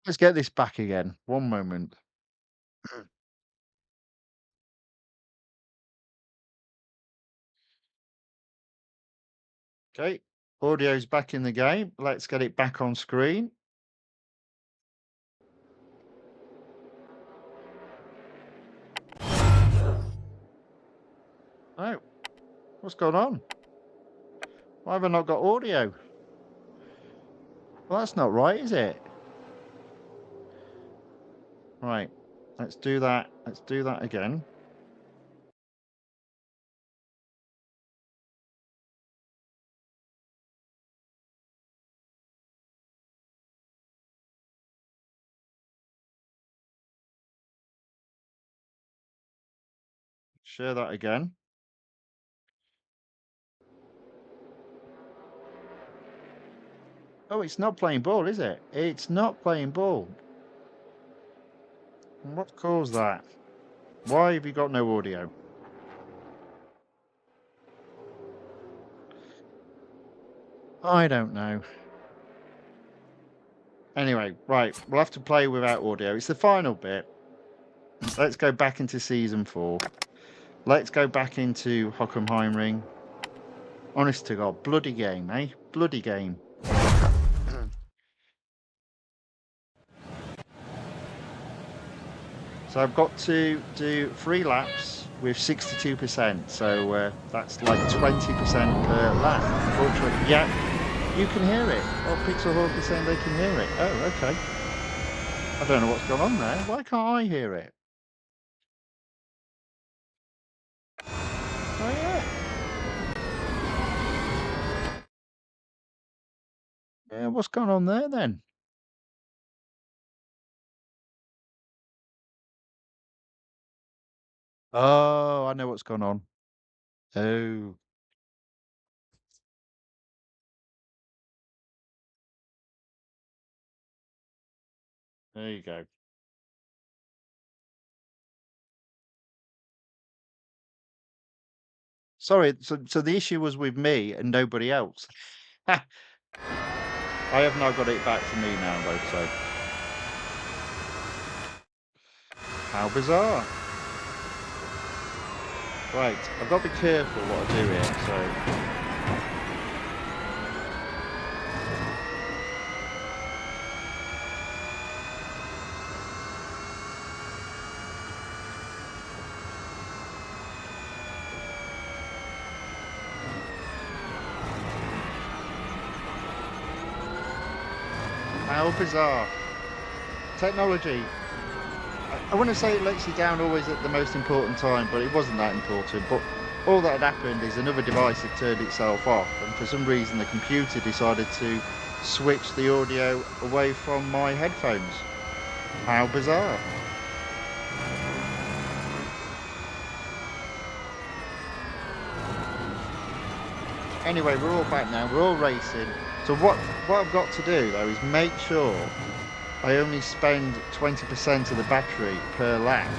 Let's get this back again. 1 moment. Okay, audio's back in the game. Let's get it back on screen. Oh, what's going on? Why have I not got audio? Well, that's not right, is it? Right, let's do that. Let's do that again. Share that again. Oh, it's not playing ball, is it? It's not playing ball. What caused that? Why have you got no audio? I don't know. Anyway, right, we'll have to play without audio. It's the final bit. Let's go back into season 4. Let's go back into Hockenheimring. Honest to God, bloody game, eh? Bloody game. So I've got to do 3 laps with 62%. So that's like 20% per lap. Unfortunately, yeah, you can hear it. Oh, Pixel Hawk is saying they can hear it. Oh, okay. I don't know what's going on there. Why can't I hear it? Oh, yeah. Yeah, what's going on there then? Oh, I know what's going on. Oh, there you go. Sorry, so the issue was with me and nobody else. I have now got it back to me now, though, so. How bizarre. Right, I've got to be careful what I do here, so. How bizarre. Technology. I wouldn't say it lets you down always at the most important time, but it wasn't that important. But all that had happened is another device had turned itself off, and for some reason the computer decided to switch the audio away from my headphones. How bizarre. Anyway, we're all back now, we're all racing. So what I've got to do though is make sure I only spend 20% of the battery per lap.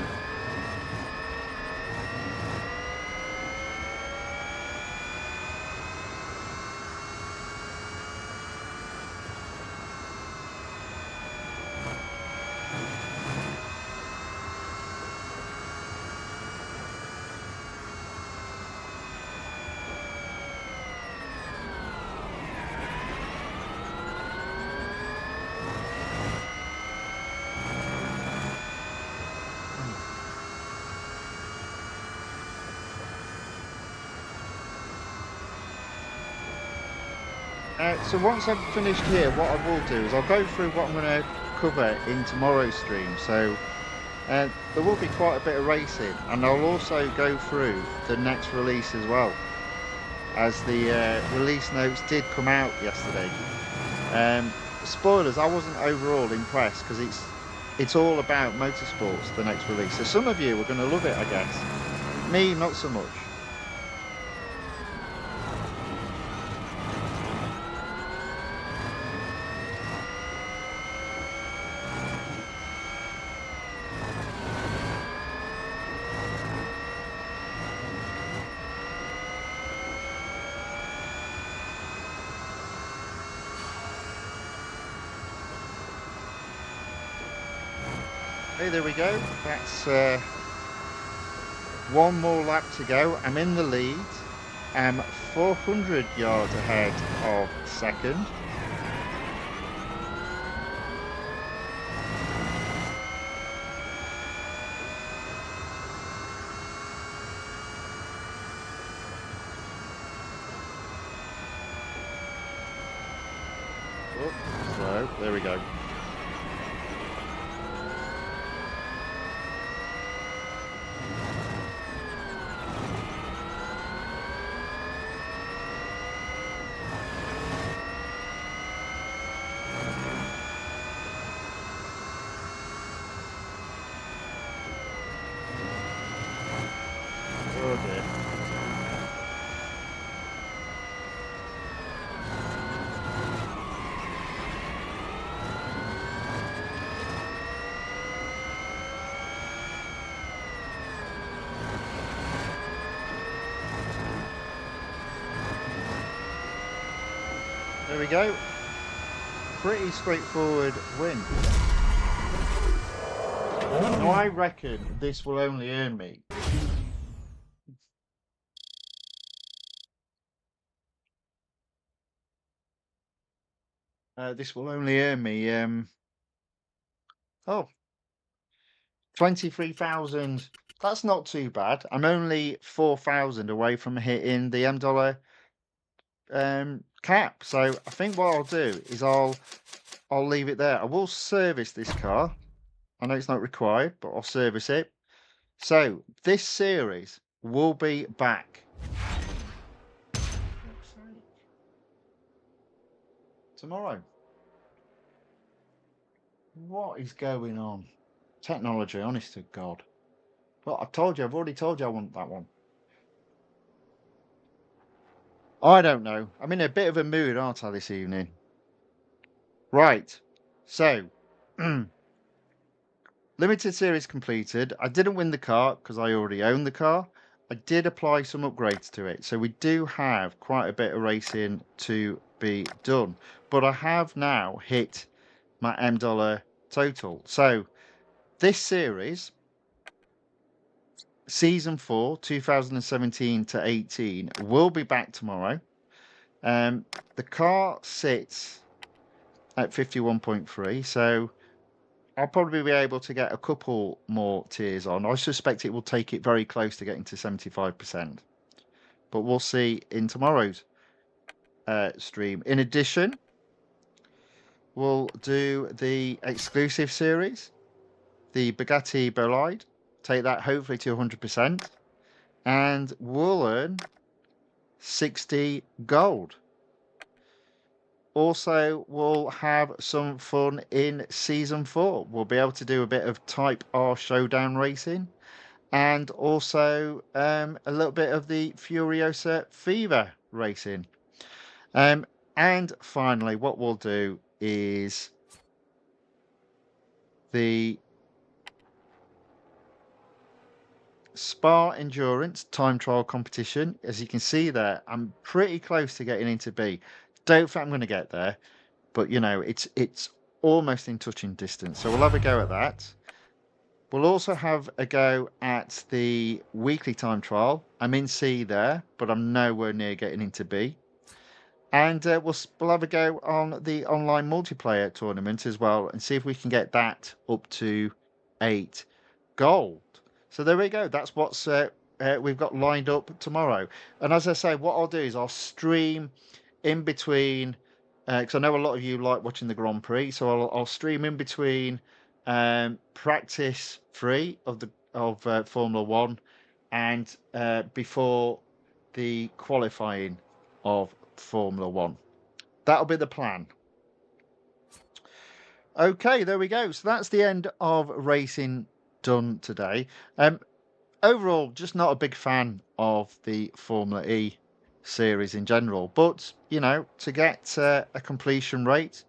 So once I've finished here, what I will do is I'll go through what I'm going to cover in tomorrow's stream. So there will be quite a bit of racing, and I'll also go through the next release as well, as the release notes did come out yesterday. Spoilers, I wasn't overall impressed because it's all about motorsports, the next release. So some of you are going to love it, I guess. Me, not so much. Hey, there we go. That's one more lap to go. I'm in the lead. I'm 400 yards ahead of second. Oh, slow. There we go. Oh dear. There we go. Pretty straightforward win. Now I reckon this will only earn me. This will only earn me oh, 23,000. That's not too bad. I'm only 4,000 away from hitting the $M cap. So I think what I'll do is I'll leave it there. I will service this car. I know it's not required, but I'll service it. So this series will be back tomorrow. What is going on? Technology, honest to God. Well, I've already told you I want that one. I don't know. I'm in a bit of a mood, aren't I, this evening? Right. So, limited series completed. I didn't win the car because I already own the car. I did apply some upgrades to it, so we do have quite a bit of racing to be done. But I have now hit my M dollar total. So this series, season 4, 2017 to 18, will be back tomorrow. The car sits at 51.3, so I'll probably be able to get a couple more tiers on. I suspect it will take it very close to getting to 75%, but we'll see in tomorrow's stream. In addition, we'll do the exclusive series, the Bugatti Bolide, take that hopefully to 100%, and we'll earn 60 gold. Also, we'll have some fun in Season 4. We'll be able to do a bit of Type R Showdown racing and also a little bit of the Furiosa Fever racing. And finally, what we'll do is the Spa Endurance time trial competition. As you can see there, I'm pretty close to getting into B. Don't think I'm going to get there, but you know, it's almost in touching distance. So we'll have a go at that. We'll also have a go at the weekly time trial. I'm in C there, but I'm nowhere near getting into B. And we'll have a go on the online multiplayer tournament as well and see if we can get that up to 8 gold. So there we go. That's what's we've got lined up tomorrow. And as I say, what I'll do is I'll stream in between, because I know a lot of you like watching the Grand Prix. So I'll stream in between practice 3 of Formula One and before the qualifying of Formula One. That'll be the plan. Okay, there we go. So that's the end of racing done today. Overall, just not a big fan of the Formula E series in general. But, you know, to get a completion rate,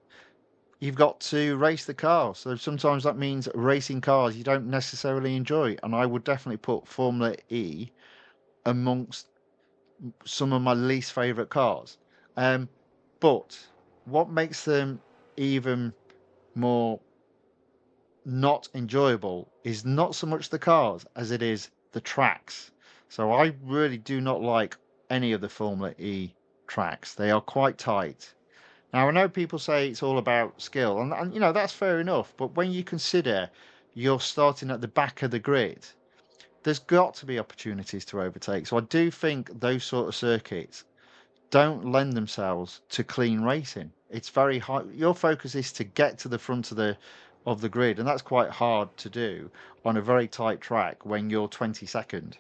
you've got to race the car. So sometimes that means racing cars you don't necessarily enjoy. And I would definitely put Formula E amongst some of my least favourite cars. But what makes them even more not enjoyable is not so much the cars as it is the tracks. So I really do not like any of the Formula E tracks. They are quite tight. Now I know people say it's all about skill, and you know that's fair enough. But when you consider you're starting at the back of the grid, there's got to be opportunities to overtake. So I do think those sort of circuits don't lend themselves to clean racing. It's very hard. Your focus is to get to the front of the grid, and that's quite hard to do on a very tight track when you're 22nd.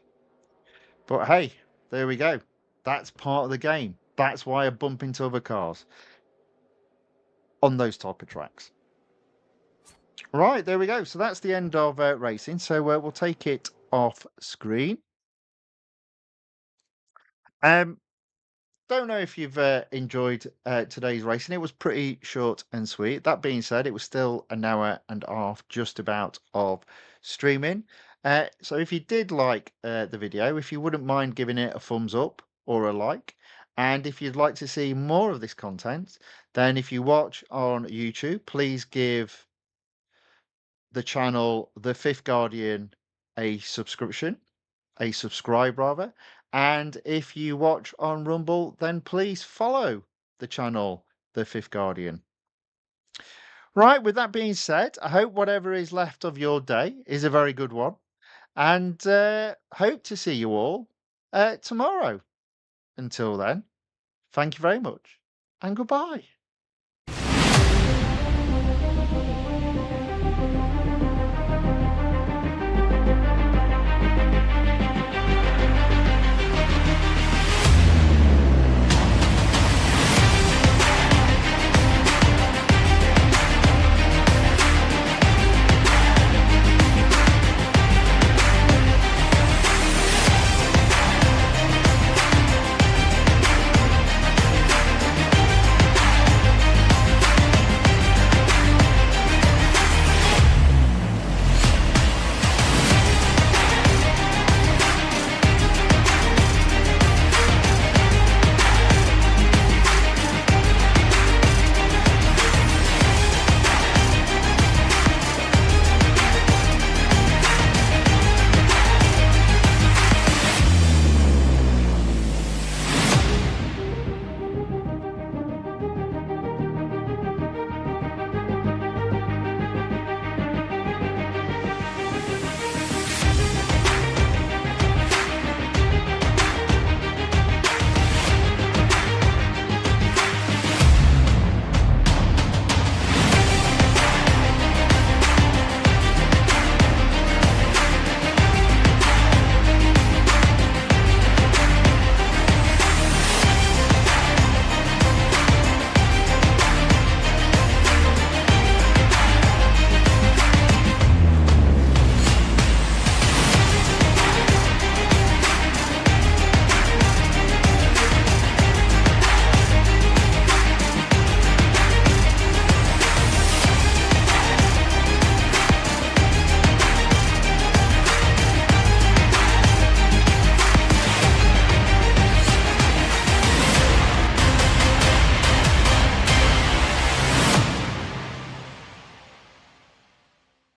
But hey, there we go. That's part of the game. That's why I bump into other cars on those type of tracks. Right, there we go. So that's the end of racing. So we'll take it off screen. Um, Don't know if you've enjoyed today's racing. It was pretty short and sweet. That being said, it was still an hour and a half just about of streaming. So if you did like the video, if you wouldn't mind giving it a thumbs up or a like, and if you'd like to see more of this content, then if you watch on YouTube, please give the channel The Fifth Guardian a subscribe rather. And if you watch on Rumble, then please follow the channel, The Fifth Guardian. Right, with that being said, I hope whatever is left of your day is a very good one. And hope to see you all tomorrow. Until then, thank you very much and goodbye.